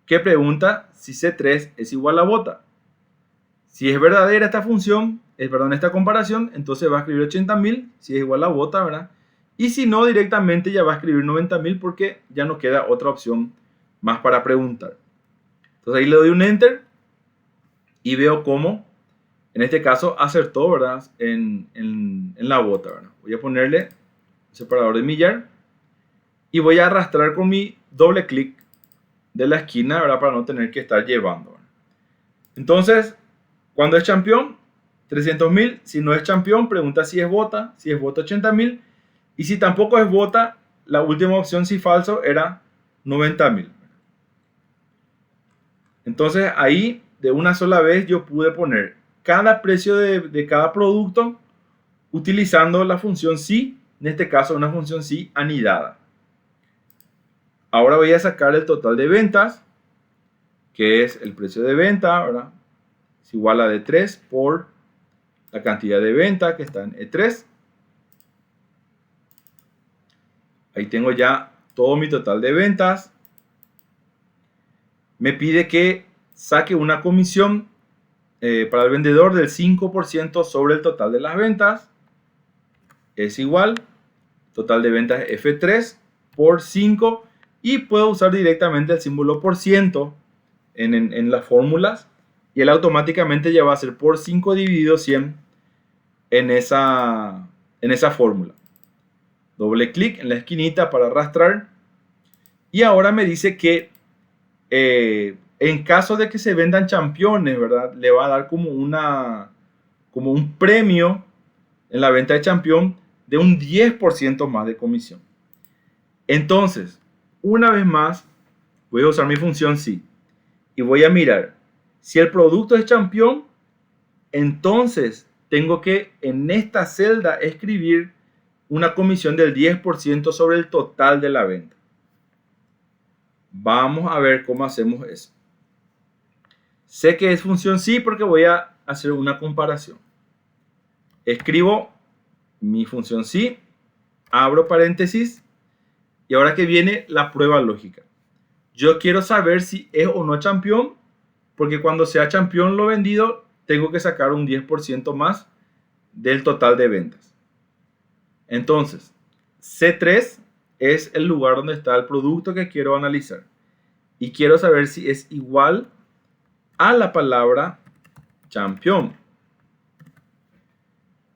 que pregunta si C3 es igual a bota. Si es verdadera esta función, esta comparación, entonces va a escribir 80.000 si es igual a bota, ¿verdad? Y si no, directamente ya va a escribir 90.000 porque ya no queda otra opción más para preguntar. Entonces ahí le doy un enter y veo cómo, en este caso, acertó, ¿verdad? En la bota, ¿verdad? Voy a ponerle un separador de millar y voy a arrastrar con mi doble clic de la esquina, ¿verdad? Para no tener que estar llevando, ¿verdad? Entonces, cuando es campeón, 300.000. Si no es campeón, pregunta si es bota. Si es bota, 80.000. Y si tampoco es bota, la última opción, si falso, era 90.000. Entonces ahí de una sola vez yo pude poner cada precio de cada producto utilizando la función sí, en este caso una función sí anidada. Ahora voy a sacar el total de ventas, que es el precio de venta, ¿verdad? Es igual a D3 por la cantidad de venta que está en E3. Ahí tengo ya todo mi total de ventas. Me pide que saque una comisión para el vendedor del 5% sobre el total de las ventas. Es igual, total de ventas F3 por 5. Y puedo usar directamente el símbolo por ciento en las fórmulas. Y él automáticamente ya va a ser por 5 dividido 100 en esa fórmula. Doble clic en la esquinita para arrastrar. Y ahora me dice que en caso de que se vendan campeones, ¿verdad? Le va a dar como un premio en la venta de campeón de un 10% más de comisión. Entonces, una vez más, voy a usar mi función sí. Y voy a mirar. Si el producto es campeón, entonces tengo que en esta celda escribir una comisión del 10% sobre el total de la venta. Vamos a ver cómo hacemos eso. Sé que es función sí porque voy a hacer una comparación. Escribo mi función sí, abro paréntesis y ahora que viene la prueba lógica. Yo quiero saber si es o no campeón, porque cuando sea campeón lo vendido, tengo que sacar un 10% más del total de ventas. Entonces, C3 es el lugar donde está el producto que quiero analizar. Y quiero saber si es igual a la palabra champion.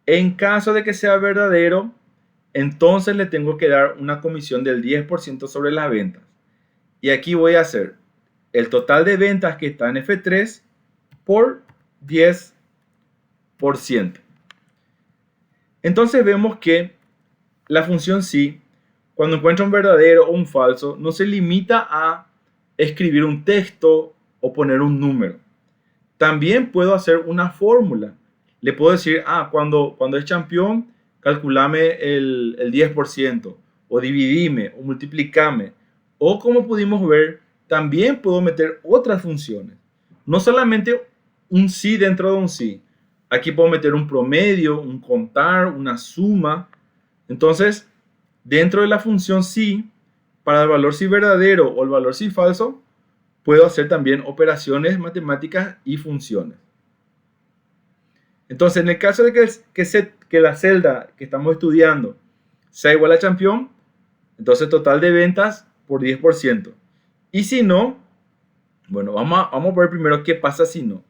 En caso de que sea verdadero, entonces le tengo que dar una comisión del 10% sobre las ventas. Y aquí voy a hacer el total de ventas que está en F3 por 10%. Entonces vemos que la función sí, cuando encuentra un verdadero o un falso, no se limita a escribir un texto o poner un número. También puedo hacer una fórmula. Le puedo decir, cuando es campeón, calculame el 10%, o dividime, o multiplicame. O como pudimos ver, también puedo meter otras funciones. No solamente un sí dentro de un sí. Aquí puedo meter un promedio, un contar, una suma. Entonces, dentro de la función sí, para el valor sí verdadero o el valor sí falso, puedo hacer también operaciones matemáticas y funciones. Entonces, en el caso de que la celda que estamos estudiando sea igual a campeón, entonces total de ventas por 10%. Y si no, bueno, vamos a ver primero qué pasa si no.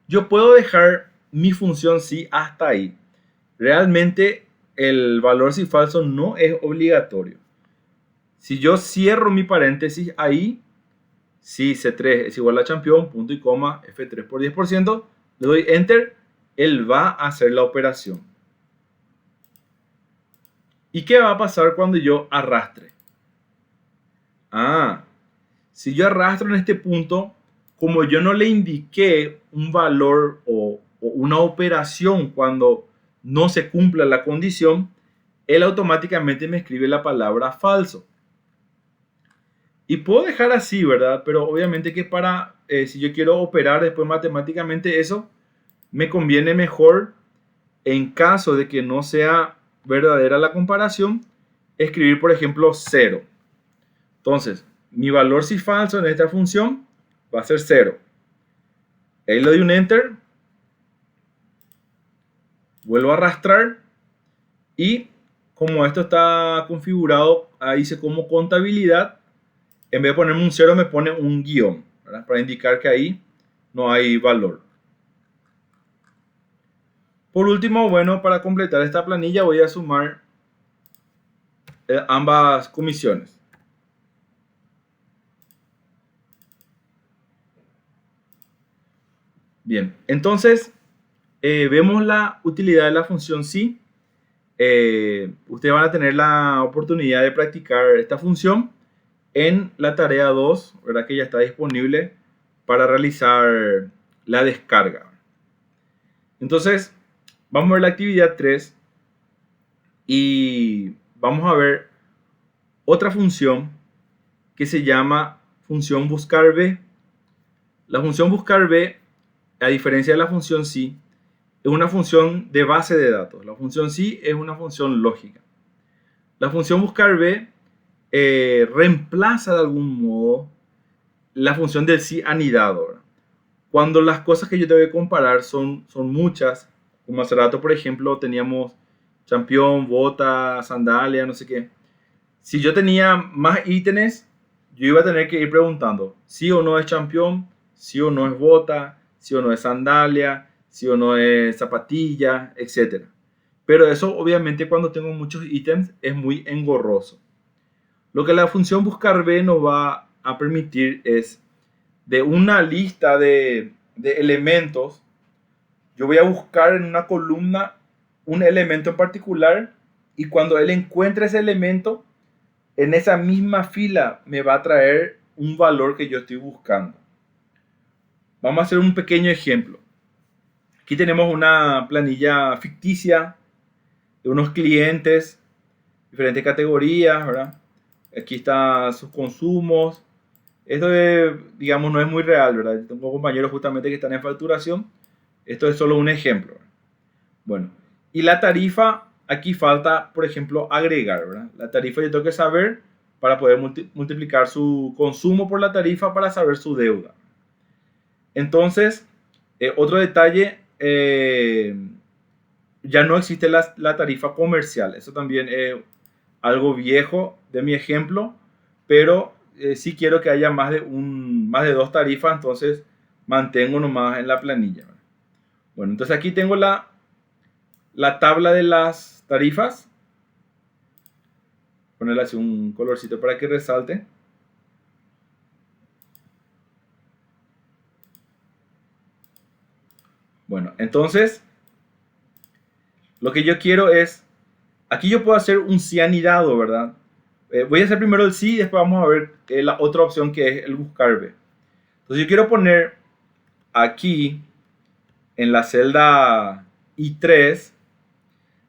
Yo puedo dejar mi función sí hasta ahí. Realmente el valor sí falso no es obligatorio. Si yo cierro mi paréntesis ahí, si C3 es igual a campeón, punto y coma, F3 por 10%, le doy Enter, él va a hacer la operación. ¿Y qué va a pasar cuando yo arrastre? Si yo arrastro en este punto, como yo no le indiqué un valor o una operación cuando no se cumpla la condición, él automáticamente me escribe la palabra falso. Y puedo dejar así, ¿verdad? Pero obviamente que si yo quiero operar después matemáticamente eso, me conviene mejor, en caso de que no sea verdadera la comparación, escribir, por ejemplo, 0. Entonces, mi valor si falso en esta función va a ser 0. Ahí le doy un Enter, vuelvo a arrastrar y como esto está configurado, ahí dice como contabilidad, en vez de ponerme un 0 me pone un guión, ¿verdad? Para indicar que ahí no hay valor. Por último, bueno, para completar esta planilla voy a sumar ambas comisiones. Bien, entonces vemos la utilidad de la función sí. Ustedes van a tener la oportunidad de practicar esta función en la tarea 2, ¿verdad? Que ya está disponible para realizar la descarga. Entonces, vamos a ver la actividad 3 y vamos a ver otra función que se llama función buscar B. La función buscar B, a diferencia de la función sí, es una función de base de datos. La función sí es una función lógica. La función buscar B reemplaza de algún modo la función del sí anidado, ¿verdad? Cuando las cosas que yo tengo que comparar son muchas, como hace rato, por ejemplo, teníamos champión, bota, sandalia, no sé qué. Si yo tenía más ítems, yo iba a tener que ir preguntando sí o no es champión, sí o no es bota, sí o no es sandalia, sí o no es zapatilla, etc. Pero eso obviamente cuando tengo muchos ítems es muy engorroso. Lo que la función buscar B nos va a permitir es de una lista de elementos, yo voy a buscar en una columna un elemento en particular y cuando él encuentre ese elemento, en esa misma fila me va a traer un valor que yo estoy buscando. Vamos a hacer un pequeño ejemplo. Aquí tenemos una planilla ficticia de unos clientes, diferentes categorías, ¿verdad? Aquí están sus consumos. Esto, digamos, no es muy real, ¿verdad? Tengo compañeros justamente que están en facturación. Esto es solo un ejemplo. Bueno, y la tarifa, aquí falta, por ejemplo, agregar, ¿verdad? La tarifa yo tengo que saber para poder multiplicar su consumo por la tarifa para saber su deuda. Entonces, otro detalle, ya no existe la tarifa comercial. Eso también es algo viejo de mi ejemplo, pero sí quiero que haya más de dos tarifas, entonces mantengo nomás en la planilla. Bueno, entonces aquí tengo la tabla de las tarifas. Ponerle así un colorcito para que resalte. Bueno, entonces lo que yo quiero es, aquí yo puedo hacer un sí anidado, ¿verdad? Voy a hacer primero el sí y después vamos a ver la otra opción que es el buscar B. Entonces yo quiero poner aquí en la celda I3,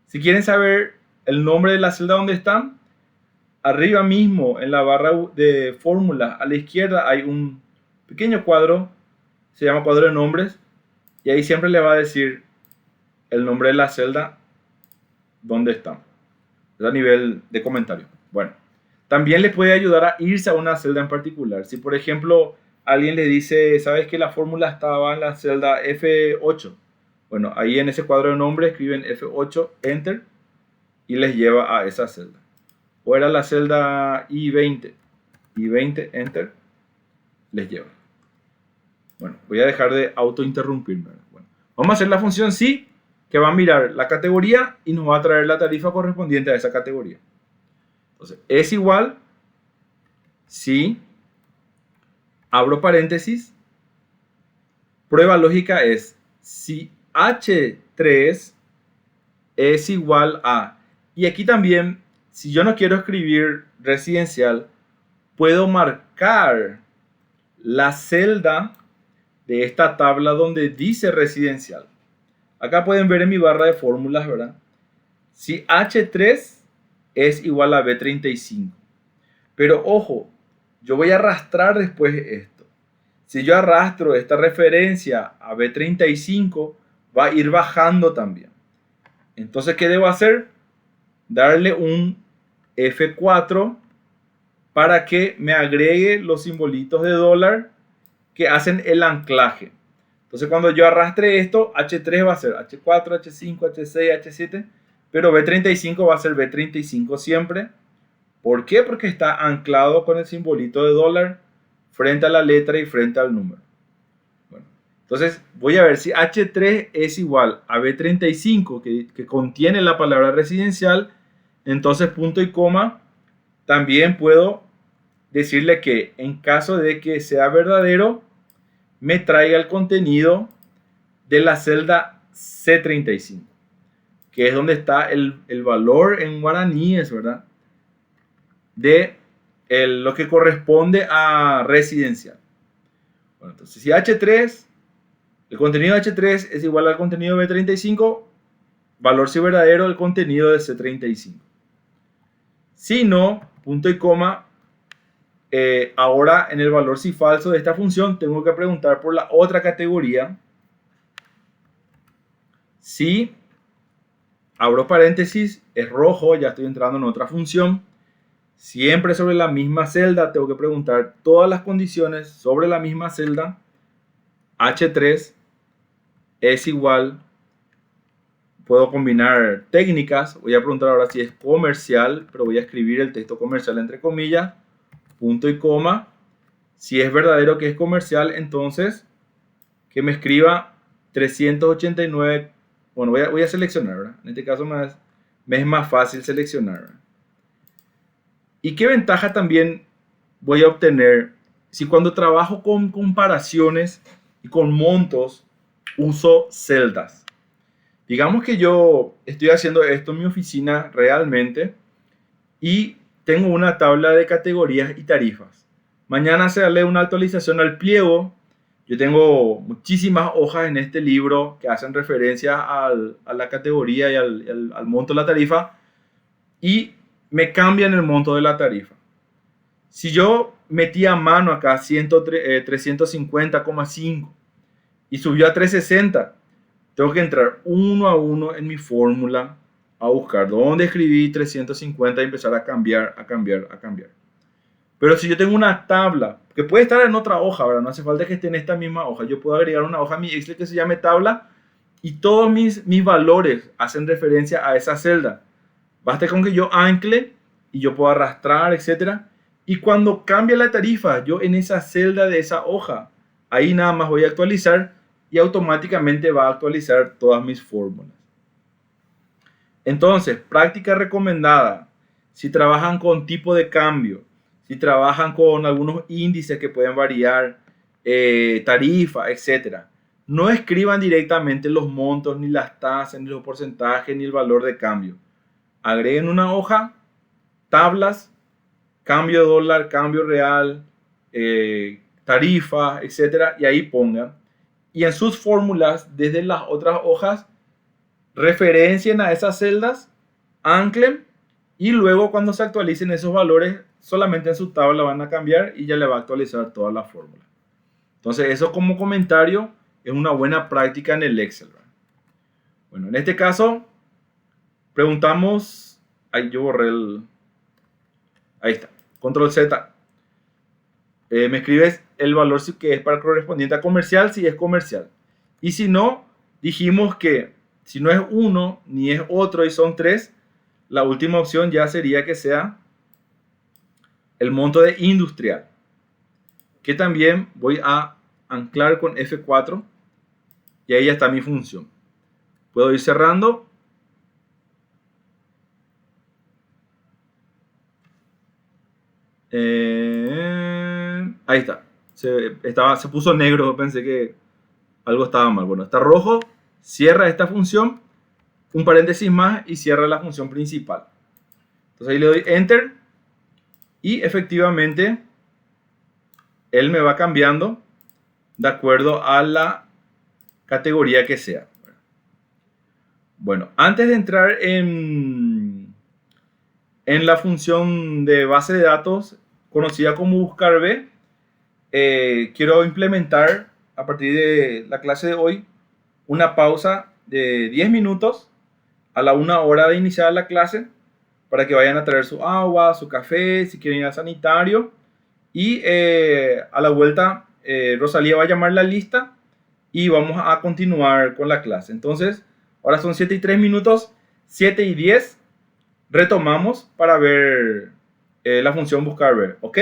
si quieren saber el nombre de la celda donde están, arriba mismo en la barra de fórmula a la izquierda hay un pequeño cuadro, se llama cuadro de nombres, y ahí siempre le va a decir el nombre de la celda donde están. Es a nivel de comentario. Bueno, también le puede ayudar a irse a una celda en particular. Si por ejemplo alguien le dice, sabes que la fórmula estaba en la celda F8, bueno, ahí en ese cuadro de nombre escriben F8, Enter, y les lleva a esa celda. O era la celda I20, Enter, les lleva. Bueno, voy a dejar de autointerrumpirme. Bueno, vamos a hacer la función sí, que va a mirar la categoría y nos va a traer la tarifa correspondiente a esa categoría. Entonces, es igual si, abro paréntesis, prueba lógica es si H3 es igual a, y aquí también, si yo no quiero escribir residencial, puedo marcar la celda de esta tabla donde dice residencial. Acá pueden ver en mi barra de fórmulas, ¿verdad? Si H3 es igual a B35. Pero ojo, yo voy a arrastrar después esto. Si yo arrastro esta referencia a B35, va a ir bajando también. Entonces, ¿qué debo hacer? Darle un F4 para que me agregue los simbolitos de dólar que hacen el anclaje. Entonces, cuando yo arrastre esto, H3 va a ser H4, H5, H6, H7, pero B35 va a ser B35 siempre. ¿Por qué? Porque está anclado con el simbolito de dólar frente a la letra y frente al número. Bueno, entonces voy a ver si H3 es igual a B35, que contiene la palabra residencial. Entonces, punto y coma, también puedo decirle que en caso de que sea verdadero, me traiga el contenido de la celda C35, que es donde está el valor en guaraníes, ¿verdad? De lo que corresponde a residencial. Bueno, entonces si H3, el contenido de H3 es igual al contenido de B35, valor si verdadero el contenido de C35. Si no, punto y coma, ahora en el valor si falso de esta función tengo que preguntar por la otra categoría. Si, abro paréntesis, es rojo, ya estoy entrando en otra función. Siempre sobre la misma celda tengo que preguntar todas las condiciones sobre la misma celda. H3 es igual, puedo combinar técnicas. Voy a preguntar ahora si es comercial, pero voy a escribir el texto comercial entre comillas, punto y coma. Si es verdadero que es comercial, entonces que me escriba 389. Bueno, voy a seleccionar, ¿verdad? En este caso me es más fácil seleccionar, ¿verdad? ¿Y qué ventaja también voy a obtener si cuando trabajo con comparaciones y con montos uso celdas? Digamos que yo estoy haciendo esto en mi oficina realmente y tengo una tabla de categorías y tarifas. Mañana se darle una actualización al pliego. Yo tengo muchísimas hojas en este libro que hacen referencia a la categoría y al monto de la tarifa y me cambian el monto de la tarifa. Si yo metí a mano acá 350,5 y subió a 360, tengo que entrar uno a uno en mi fórmula a buscar dónde escribí 350 y empezar a cambiar. Pero si yo tengo una tabla, que puede estar en otra hoja, ¿verdad? No hace falta que esté en esta misma hoja. Yo puedo agregar una hoja a mi Excel que se llame tabla y todos mis valores hacen referencia a esa celda. Basta con que yo ancle y yo puedo arrastrar, etc. Y cuando cambia la tarifa, yo en esa celda de esa hoja Ahí nada más voy a actualizar y automáticamente va a actualizar todas mis fórmulas. Entonces, práctica recomendada. Si trabajan con tipo de cambio, si trabajan con algunos índices que pueden variar, tarifa, etcétera, no escriban directamente los montos, ni las tasas, ni los porcentajes, ni el valor de cambio. Agreguen una hoja, tablas, cambio de dólar, cambio real, tarifa, etcétera, y ahí pongan. Y en sus fórmulas, desde las otras hojas, referencien a esas celdas, anclen y luego cuando se actualicen esos valores, solamente en su tabla van a cambiar y ya le va a actualizar toda la fórmula. Entonces, eso como comentario es una buena práctica en el Excel, ¿verdad? Bueno, en este caso, preguntamos, ahí yo borré ahí está, control Z. Me escribes el valor que es para correspondiente a comercial, si es comercial. Y si no, dijimos que si no es uno, ni es otro y son tres, la última opción ya sería que sea el monto de industrial, que también voy a anclar con F4 y ahí ya está mi función. Puedo ir cerrando. Ahí está. Se puso negro, pensé que algo estaba mal. Bueno, está rojo, cierra esta función, un paréntesis más y cierra la función principal. Entonces ahí le doy Enter y efectivamente él me va cambiando de acuerdo a la categoría que sea. Bueno, antes de entrar en la función de base de datos conocida como buscar B, quiero implementar a partir de la clase de hoy una pausa de 10 minutos a la 1 hora de iniciar la clase para que vayan a traer su agua, su café, si quieren ir al sanitario. Y a la vuelta, Rosalía va a llamar la lista y vamos a continuar con la clase. Entonces, ahora son 7:03, 7:10. Retomamos para ver la función buscar ver, ¿ok?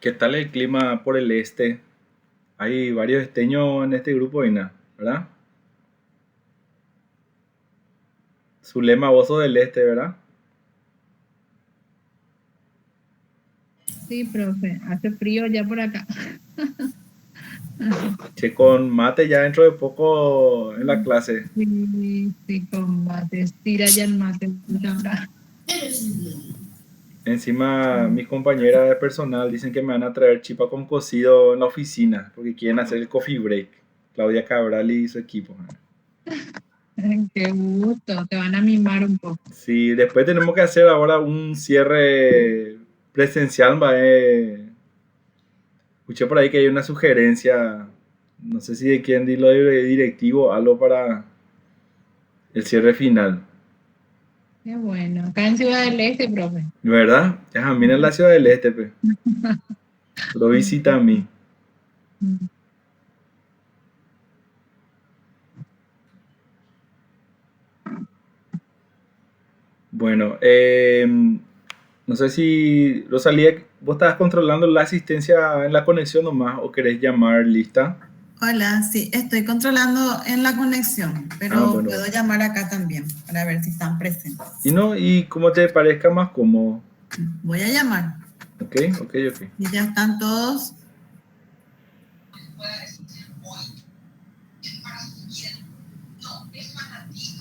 ¿Qué tal el clima por el este? Hay varios esteños en este grupo, Ina, ¿verdad? Zulema, vos sos del este, ¿verdad? Sí, profe, hace frío ya por acá. Che, con mate ya dentro de poco en la clase. Sí, sí, con mate, estira ya el mate. Ahora. Encima, mis compañeras de personal dicen que me van a traer chipa con cocido en la oficina porque quieren hacer el coffee break. Claudia Cabral y su equipo. Qué gusto, te van a mimar un poco. Sí, después tenemos que hacer ahora un cierre presencial, va. Escuché por ahí que hay una sugerencia, no sé si de quién, dilo de directivo, algo para el cierre final. Qué bueno. Acá en Ciudad del Este, profe. ¿Verdad? Ya también en la ciudad del este, pe. Lo visita a mí. Bueno, no sé si, Rosalía, vos estás controlando la asistencia en la conexión nomás o querés llamar lista. Hola, sí, estoy controlando en la conexión, pero Bueno. puedo llamar acá también para ver si están presentes. Y no, y como te parezca más cómodo. Voy a llamar. Ok. Y ya están todos.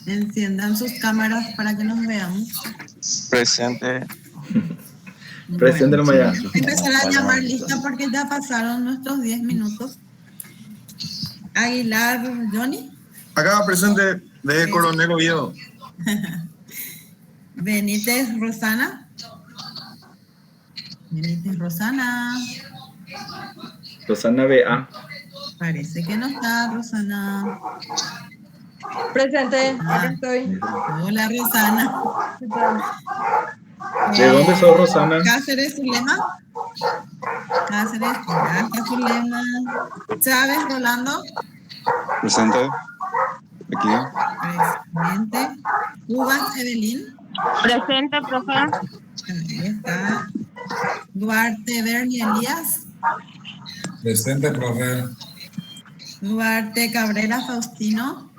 Enciendan sus cámaras para que nos veamos. Presente. Presente Bueno, nomás ya. voy a empezar a llamar lista porque ya pasaron nuestros 10 minutos. Aguilar, Johnny. Acá presente de Coronel Oviedo. Benítez, Rosana. Rosana BA. Parece que no está, Rosana. Presente, acá estoy. Hola, Rosana. ¿De dónde sos, Rosana? Cáceres, Zulema. Cáceres, hola, Zulema. Chávez, Rolando. Presente. Aquí. Presente. Cubas, Evelyn. Presente, profe. Ahí está. Duarte, Bernie, Elías. Presente, profe. Duarte, Cabrera, Faustino.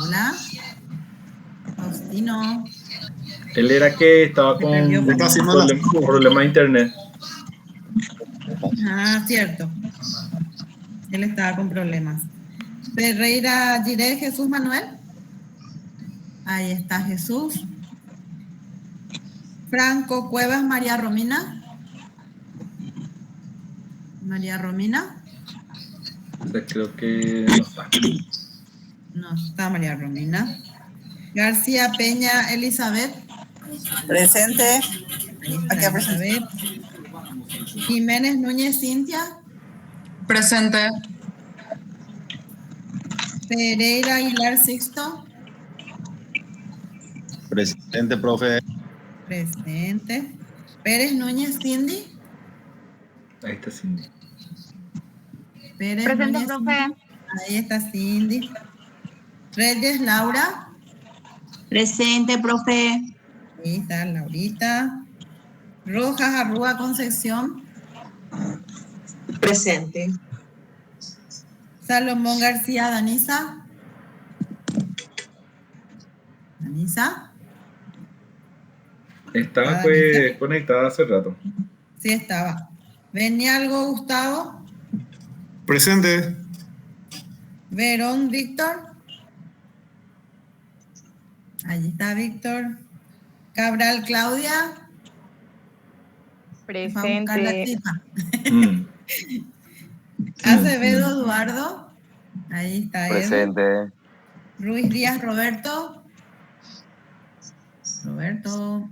Hola. Faustino. Él era que estaba Se con perdió. Está haciendo la- problema de internet. Ah, cierto. Él estaba con problemas. Ferreira Giré, Jesús Manuel. Ahí está Jesús. Franco Cuevas, María Romina. María Romina. O sea, creo que no está. No está María Romina. García Peña, Elizabeth. Presente. Ahí está Aquí presente. Elizabeth. Jiménez Núñez, Cintia. Presente. Pereira Aguilar, Sixto. Presente, profe. Presente. Pérez Núñez, Cindy. Ahí está Cindy. Pérez Presente, Núñez, profe. ahí está Cindy. Reyes Laura. Presente, profe. Ahí está Laurita. Rojas Arrúa Concepción. Presente. Salomón García Danisa. Danisa. Estaba Ah, pues, ¿viste? conectada hace rato. Sí estaba. Benialgo Gustavo. Presente. Verón Víctor. Allí está Víctor. Cabral Claudia. Vamos a buscar la Presente. tipa. Mm. Acevedo Eduardo. Ahí está él. Presente. Ruiz Díaz Roberto. Roberto.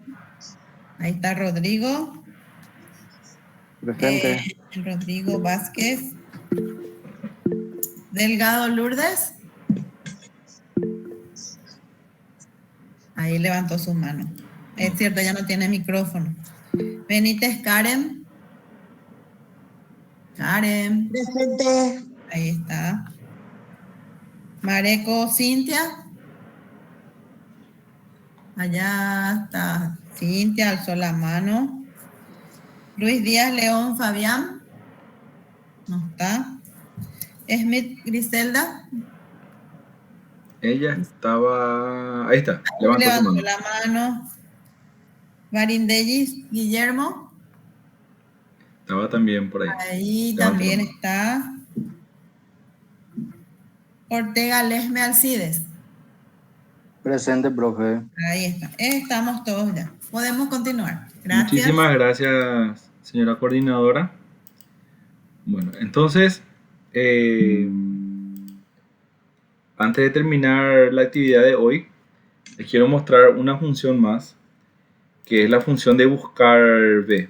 Ahí está Rodrigo. Presente. Rodrigo Vázquez. Delgado Lourdes. Ahí levantó su mano. Es cierto, ya no tiene micrófono. Benítez Karen. Karen. Presente. Ahí está. Mareco Cintia. Allá está Cintia, alzó la mano. Luis Díaz León Fabián. No está. Smith Griselda. Ella estaba. Ahí está, levantó su Levantó mano. la mano. Barindellis Guillermo. Estaba también por ahí. Ahí Levantó también la mano. está. Ortega Lesme Alcides. Presente, profe. Ahí está. Estamos todos ya. Podemos continuar. Gracias. Muchísimas gracias, señora coordinadora. Bueno, entonces, antes de terminar la actividad de hoy, les quiero mostrar una función más, que es la función de buscar B.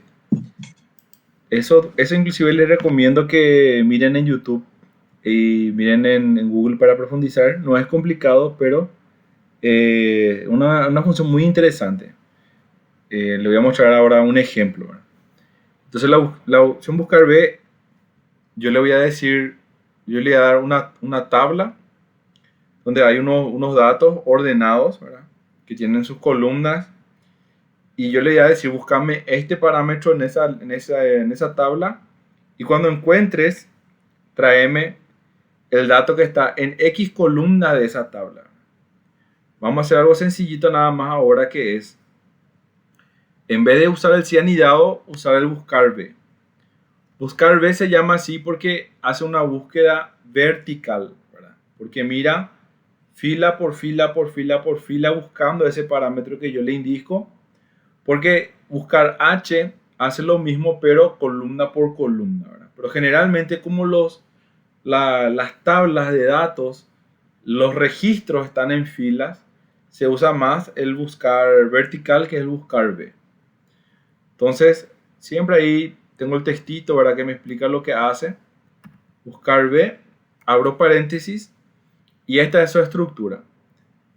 Eso inclusive les recomiendo que miren en YouTube y miren en Google para profundizar. No es complicado, pero una función muy interesante. Le voy a mostrar ahora un ejemplo, ¿verdad? Entonces la opción buscar B, yo le voy a decir, yo le voy a dar una tabla donde hay unos datos ordenados, ¿verdad? Que tienen sus columnas, y yo le voy a decir, búscame este parámetro en esa tabla, y cuando encuentres, tráeme el dato que está en X columna de esa tabla. Vamos a hacer algo sencillito nada más ahora, que es, en vez de usar el cianidado, usar el buscar B. Buscar B se llama así porque hace una búsqueda vertical, ¿verdad? Porque mira fila por fila por fila por fila buscando ese parámetro que yo le indico. Porque buscar H hace lo mismo, pero columna por columna, ¿verdad? Pero generalmente, como las tablas de datos, los registros están en filas, se usa más el buscar vertical que el buscar B. Entonces, siempre ahí tengo el textito, ¿verdad? Que me explica lo que hace. Buscar B. abro paréntesis, y esta es su estructura.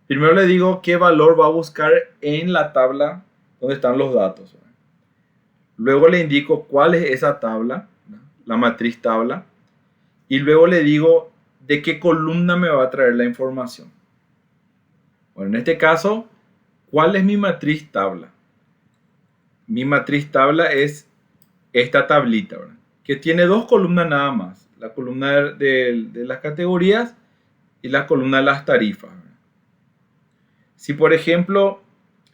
Primero le digo qué valor va a buscar en la tabla donde están los datos. Luego le indico cuál es esa tabla, la matriz tabla, y luego le digo de qué columna me va a traer la información. Bueno, en este caso, ¿cuál es mi matriz tabla? Mi matriz tabla es esta tablita, ¿verdad? Que tiene dos columnas nada más. La columna de las categorías y la columna de las tarifas, ¿verdad? Si, por ejemplo,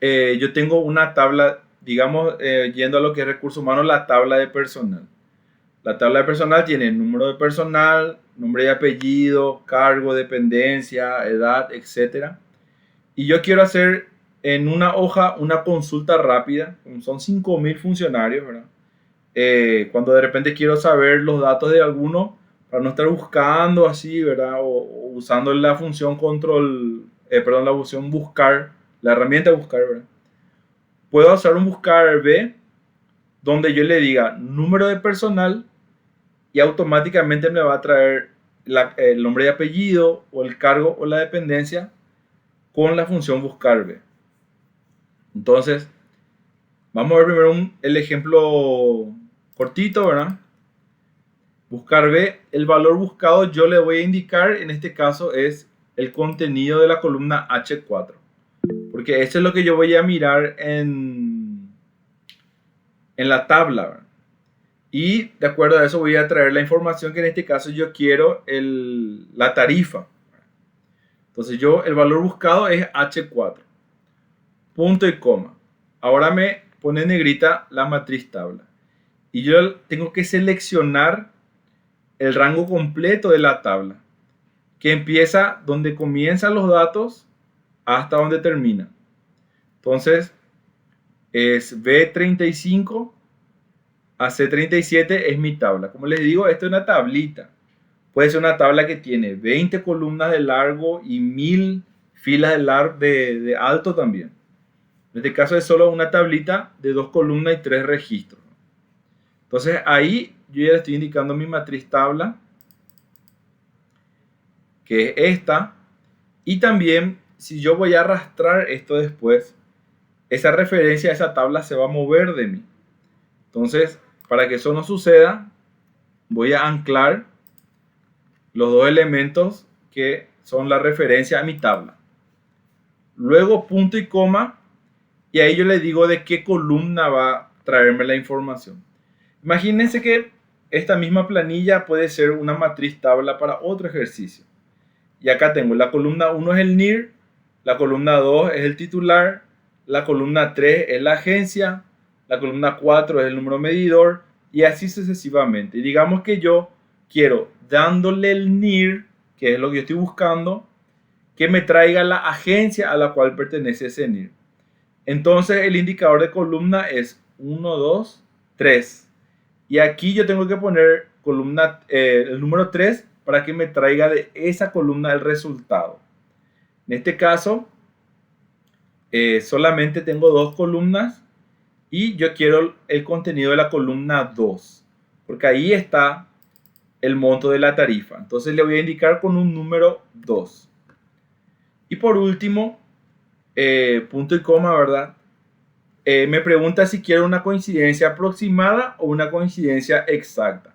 yo tengo una tabla, digamos, yendo a lo que es recursos humanos, la tabla de personal. La tabla de personal tiene número de personal, nombre y apellido, cargo, dependencia, edad, etc. Y yo quiero hacer en una hoja una consulta rápida, son 5.000 funcionarios, ¿verdad? Cuando de repente quiero saber los datos de alguno, para no estar buscando así, ¿verdad? O usando la función la función buscar, la herramienta buscar, ¿verdad? Puedo hacer un buscar B, donde yo le diga número de personal y automáticamente me va a traer el nombre y apellido o el cargo o la dependencia con la función buscar B. Entonces, vamos a ver primero el ejemplo cortito, ¿verdad? Buscar B, el valor buscado yo le voy a indicar, en este caso es el contenido de la columna H4, porque eso es lo que yo voy a mirar en la tabla, ¿verdad? Y de acuerdo a eso voy a traer la información que en este caso yo quiero la tarifa. Entonces el valor buscado es H4. Punto y coma. Ahora me pone en negrita la matriz tabla. Y yo tengo que seleccionar el rango completo de la tabla, que empieza donde comienzan los datos hasta donde termina. Entonces es B35 a C37 es mi tabla. Como les digo, esto es una tablita. Puede ser una tabla que tiene 20 columnas de largo y 1000 filas de alto también. En este caso es solo una tablita de 2 columnas y 3 registros. Entonces ahí yo ya le estoy indicando mi matriz tabla, que es esta. Y también, si yo voy a arrastrar esto después, esa referencia a esa tabla se va a mover de mí. Entonces, para que eso no suceda, voy a anclar los dos elementos que son la referencia a mi tabla. Luego punto y coma, y ahí yo le digo de qué columna va a traerme la información. Imagínense que esta misma planilla puede ser una matriz tabla para otro ejercicio. Y acá tengo la columna 1 es el NIR, la columna 2 es el titular, la columna 3 es la agencia, la columna 4 es el número medidor y así sucesivamente. Y digamos que yo quiero, dándole el NIR, que es lo que yo estoy buscando, que me traiga la agencia a la cual pertenece ese NIR. Entonces el indicador de columna es 1, 2, 3. Y aquí yo tengo que poner el número 3 para que me traiga de esa columna el resultado. En este caso, solamente tengo 2 columnas y yo quiero el contenido de la columna 2, porque ahí está el monto de la tarifa. Entonces le voy a indicar con un número 2. Y por último, punto y coma, ¿verdad? Me pregunta si quiero una coincidencia aproximada o una coincidencia exacta.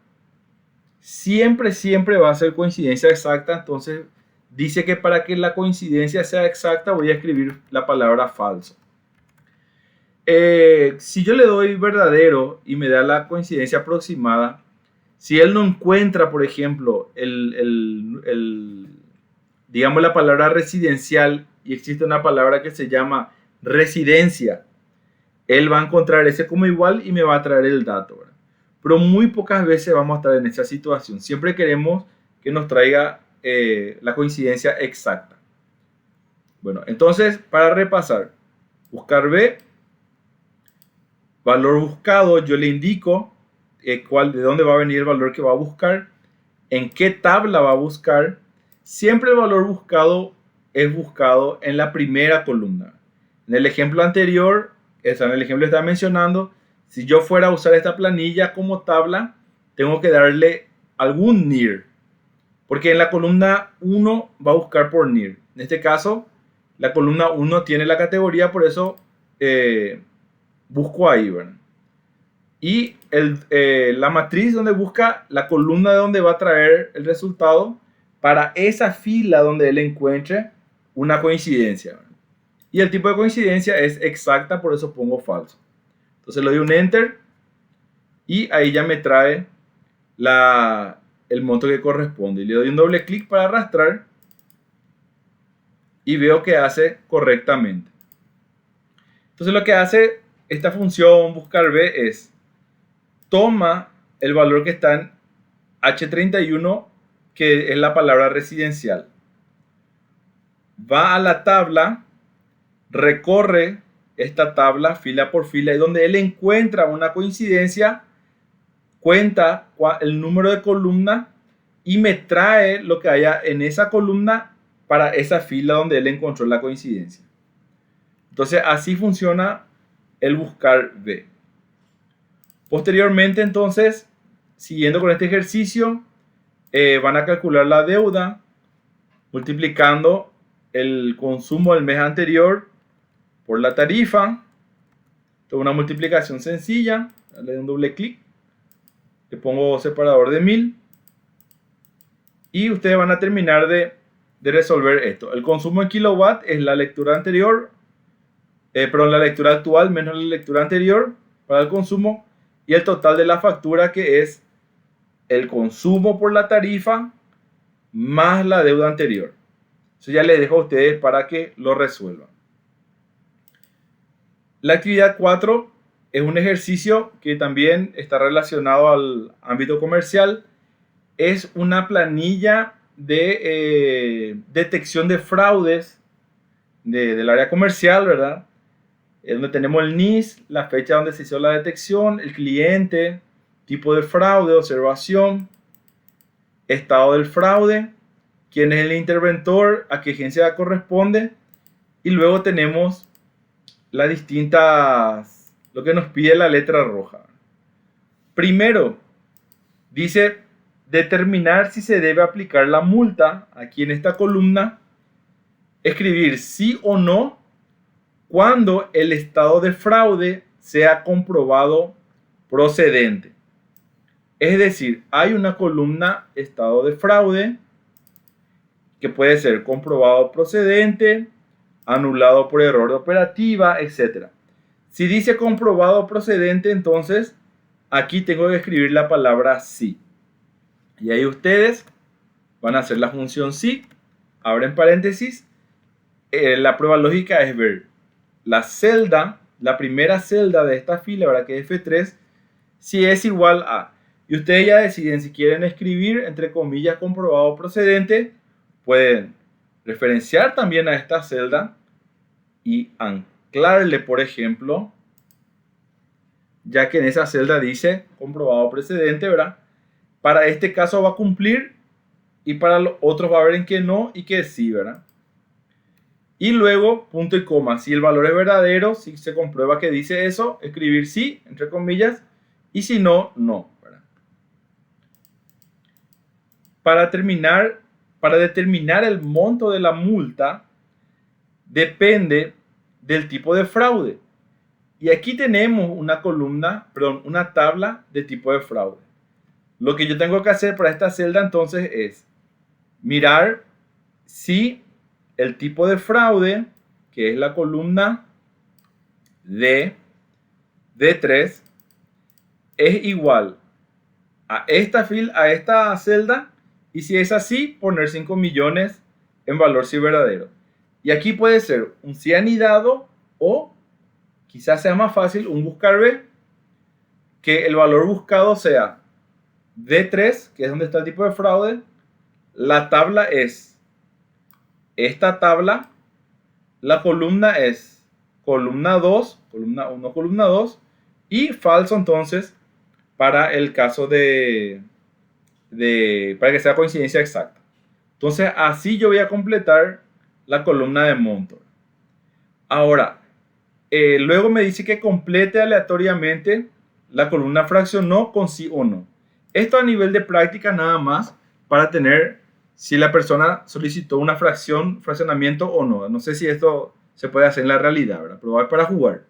Siempre va a ser coincidencia exacta. Entonces dice que para que la coincidencia sea exacta voy a escribir la palabra falso. Si yo le doy verdadero y me da la coincidencia aproximada, si él no encuentra, por ejemplo, digamos la palabra residencial y existe una palabra que se llama residencia, él va a encontrar ese como igual y me va a traer el dato, ¿verdad? Pero muy pocas veces vamos a estar en esa situación. Siempre queremos que nos traiga la coincidencia exacta. Bueno, entonces, para repasar, buscar B, valor buscado, yo le indico de dónde va a venir el valor que va a buscar, en qué tabla va a buscar. Siempre el valor buscado es buscado en la primera columna. En el ejemplo anterior, en el ejemplo que estaba mencionando, si yo fuera a usar esta planilla como tabla, tengo que darle algún NIR. Porque en la columna 1 va a buscar por NIR. En este caso, la columna 1 tiene la categoría, por eso busco ahí, ¿verdad? Y la matriz donde busca la columna de donde va a traer el resultado para esa fila donde él encuentre una coincidencia, ¿verdad? Y el tipo de coincidencia es exacta, por eso pongo falso. Entonces le doy un enter y ahí ya me trae el monto que corresponde. Y le doy un doble clic para arrastrar y veo que hace correctamente. Entonces lo que hace esta función buscar B es toma el valor que está en H31, que es la palabra residencial. Va a la tabla, recorre esta tabla fila por fila y donde él encuentra una coincidencia, cuenta el número de columna y me trae lo que haya en esa columna para esa fila donde él encontró la coincidencia. Entonces así funciona el buscar B. Posteriormente, entonces, siguiendo con este ejercicio, van a calcular la deuda multiplicando el consumo del mes anterior por la tarifa. Esto es una multiplicación sencilla. Le doy un doble clic. Le pongo separador de 1000. Y ustedes van a terminar de resolver esto. El consumo en kilowatt es la lectura anterior, la lectura actual menos la lectura anterior para el consumo. Y el total de la factura, que es el consumo por la tarifa más la deuda anterior. Eso ya les dejo a ustedes para que lo resuelvan. La actividad 4 es un ejercicio que también está relacionado al ámbito comercial. Es una planilla de detección de fraudes del área comercial, ¿verdad? Donde tenemos el NIS, la fecha donde se hizo la detección, el cliente, tipo de fraude, observación, estado del fraude, quién es el interventor, a qué agencia corresponde, y luego tenemos las distintas, lo que nos pide la letra roja. Primero, dice determinar si se debe aplicar la multa. Aquí en esta columna, escribir sí o no cuando el estado de fraude sea comprobado procedente. Es decir, hay una columna estado de fraude que puede ser comprobado procedente, anulado por error de operativa, etc. Si dice comprobado procedente, entonces aquí tengo que escribir la palabra sí. Y ahí ustedes van a hacer la función sí, abren paréntesis. La prueba lógica es ver la celda, la primera celda de esta fila, ¿verdad? Que es F3, si es igual a. Y ustedes ya deciden si quieren escribir, entre comillas, comprobado procedente. Pueden referenciar también a esta celda y anclarle, por ejemplo, ya que en esa celda dice comprobado procedente, ¿verdad? Para este caso va a cumplir y para los otros va a ver en que no y que sí, ¿verdad? Y luego, punto y coma. Si el valor es verdadero, si se comprueba que dice eso, escribir sí, entre comillas, y si no, no, ¿verdad? Para determinar el monto de la multa, depende del tipo de fraude. Y aquí tenemos una tabla de tipo de fraude. Lo que yo tengo que hacer para esta celda entonces es mirar si el tipo de fraude, que es la columna D3, es igual a esta celda, y si es así, poner 5 millones en valor si verdadero. Y aquí puede ser un sí anidado o quizás sea más fácil un buscar B, que el valor buscado sea D3, que es donde está el tipo de fraude. La tabla es esta tabla, la columna es columna 2, columna 1, columna 2, y falso entonces para el caso para que sea coincidencia exacta. Entonces así yo voy a completar la columna de monto. Ahora, luego me dice que complete aleatoriamente la columna fracción no con sí o no. Esto a nivel de práctica nada más para tener si la persona solicitó una fraccionamiento o no. No sé si esto se puede hacer en la realidad, ¿verdad? Pero va para jugar.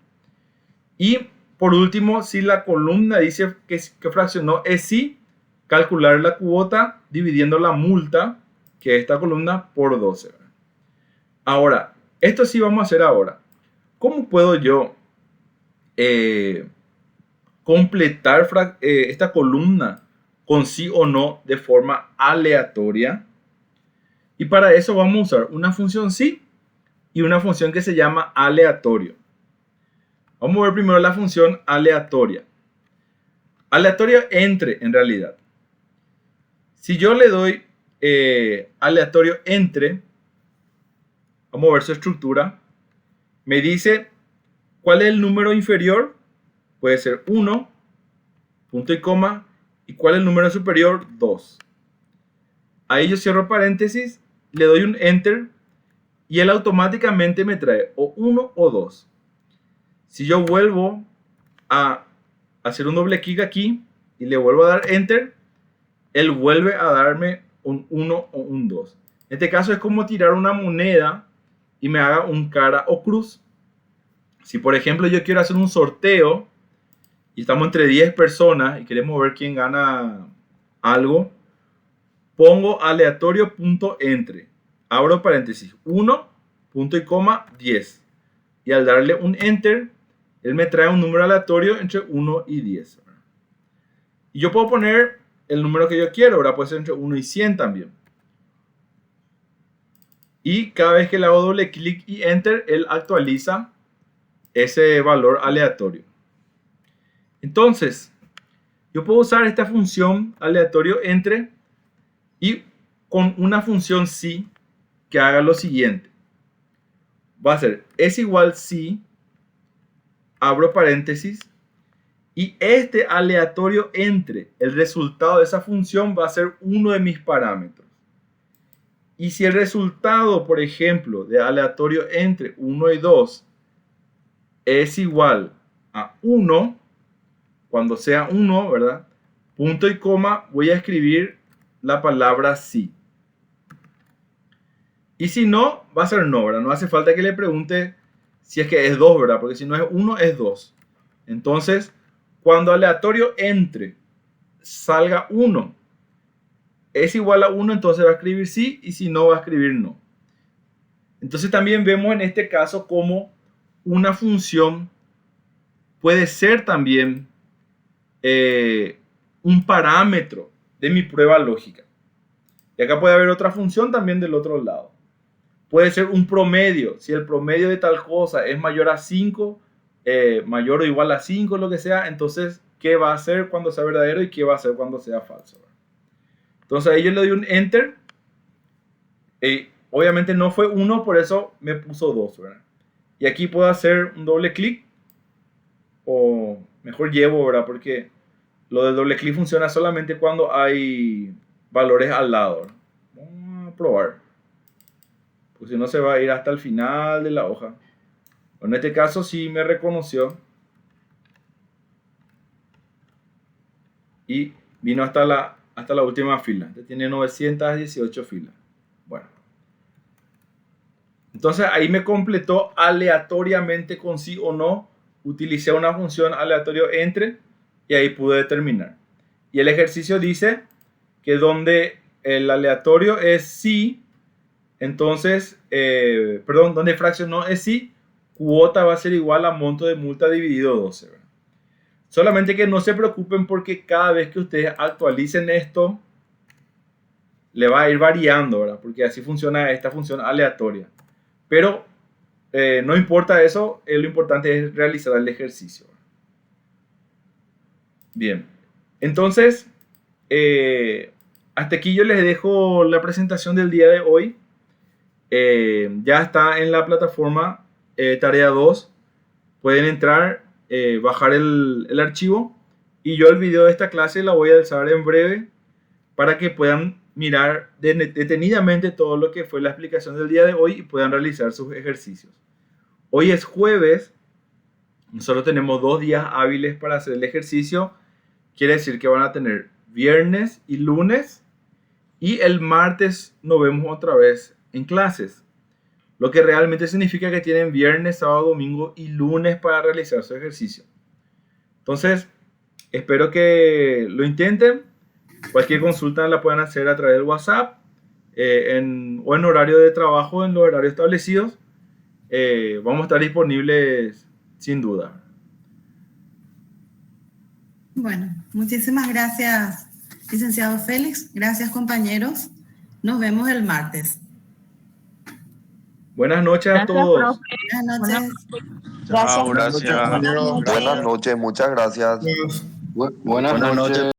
Y por último, si la columna dice que fraccionó, es sí calcular la cuota dividiendo la multa, que es esta columna, por 12. ¿Verdad? Ahora, esto sí vamos a hacer ahora. ¿Cómo puedo yo completar esta columna con sí o no de forma aleatoria? Y para eso vamos a usar una función sí y una función que se llama aleatorio. Vamos a ver primero la función aleatoria. Aleatorio entre, en realidad. Si yo le doy aleatorio entre, vamos a ver su estructura, me dice cuál es el número inferior, puede ser 1, punto y coma, y cuál es el número superior, 2. Ahí yo cierro paréntesis, le doy un enter y él automáticamente me trae o 1 o 2. Si yo vuelvo a hacer un doble clic aquí y le vuelvo a dar enter, él vuelve a darme un 1 o un 2. En este caso es como tirar una moneda y me haga un cara o cruz. Si por ejemplo yo quiero hacer un sorteo y estamos entre 10 personas y queremos ver quién gana algo, pongo aleatorio.entre, abro paréntesis, 1, punto y coma, 10. Y al darle un enter, él me trae un número aleatorio entre 1 y 10. Y yo puedo poner el número que yo quiero, ¿verdad? Puede ser entre 1 y 100 también. Y cada vez que le hago doble clic y enter, él actualiza ese valor aleatorio. Entonces, yo puedo usar esta función aleatorio entre y con una función sí que haga lo siguiente. Va a ser es igual sí, abro paréntesis, y este aleatorio entre, el resultado de esa función va a ser uno de mis parámetros. Y si el resultado, por ejemplo, de aleatorio entre 1 y 2 es igual a 1, cuando sea 1, ¿verdad? Punto y coma, voy a escribir la palabra sí. Y si no, va a ser no, ¿verdad? No hace falta que le pregunte si es que es 2, ¿verdad? Porque si no es 1, es 2. Entonces, cuando aleatorio entre salga 1, es igual a 1, entonces va a escribir sí, y si no, va a escribir no. Entonces también vemos en este caso cómo una función puede ser también un parámetro de mi prueba lógica. Y acá puede haber otra función también del otro lado. Puede ser un promedio. Si el promedio de tal cosa es mayor a 5, mayor o igual a 5, lo que sea, entonces, ¿qué va a hacer cuando sea verdadero y qué va a hacer cuando sea falso? Entonces ahí yo le doy un enter. Obviamente no fue 1, por eso me puso 2, ¿verdad? Y aquí puedo hacer un doble clic. O mejor llevo, ¿verdad? Porque lo del doble clic funciona solamente cuando hay valores al lado, ¿verdad? Vamos a probar. Pues si no se va a ir hasta el final de la hoja. En este caso sí me reconoció. Y vino hasta la última fila. Este tiene 918 filas. Bueno. Entonces ahí me completó aleatoriamente con sí o no. Utilicé una función aleatorio entre y ahí pude determinar. Y el ejercicio dice que donde el aleatorio es sí, entonces, donde fraccionó es sí, cuota va a ser igual a monto de multa dividido 12. ¿Verdad? Solamente que no se preocupen porque cada vez que ustedes actualicen esto, le va a ir variando, ¿verdad? Porque así funciona esta función aleatoria. Pero no importa eso, lo importante es realizar el ejercicio. Bien, entonces, hasta aquí yo les dejo la presentación del día de hoy. Ya está en la plataforma Tarea 2. Pueden entrar, bajar el archivo. Y yo el video de esta clase la voy a alzar en breve para que puedan mirar detenidamente todo lo que fue la explicación del día de hoy y puedan realizar sus ejercicios. Hoy es jueves, nosotros tenemos 2 días hábiles para hacer el ejercicio, quiere decir que van a tener viernes y lunes, Y el martes nos vemos otra vez en clases. Lo que realmente significa que tienen viernes, sábado, domingo y lunes para realizar su ejercicio. Entonces, espero que lo intenten. Cualquier consulta la pueden hacer a través del WhatsApp o en horario de trabajo, en los horarios establecidos. Vamos a estar disponibles sin duda. Bueno, muchísimas gracias, licenciado Félix. Gracias, compañeros. Nos vemos el martes. Buenas noches a Gracias, todos. profe. Buenas noches. Gracias. Gracias. Buenas noches. Buenas noches, muchas gracias. Buenas noches.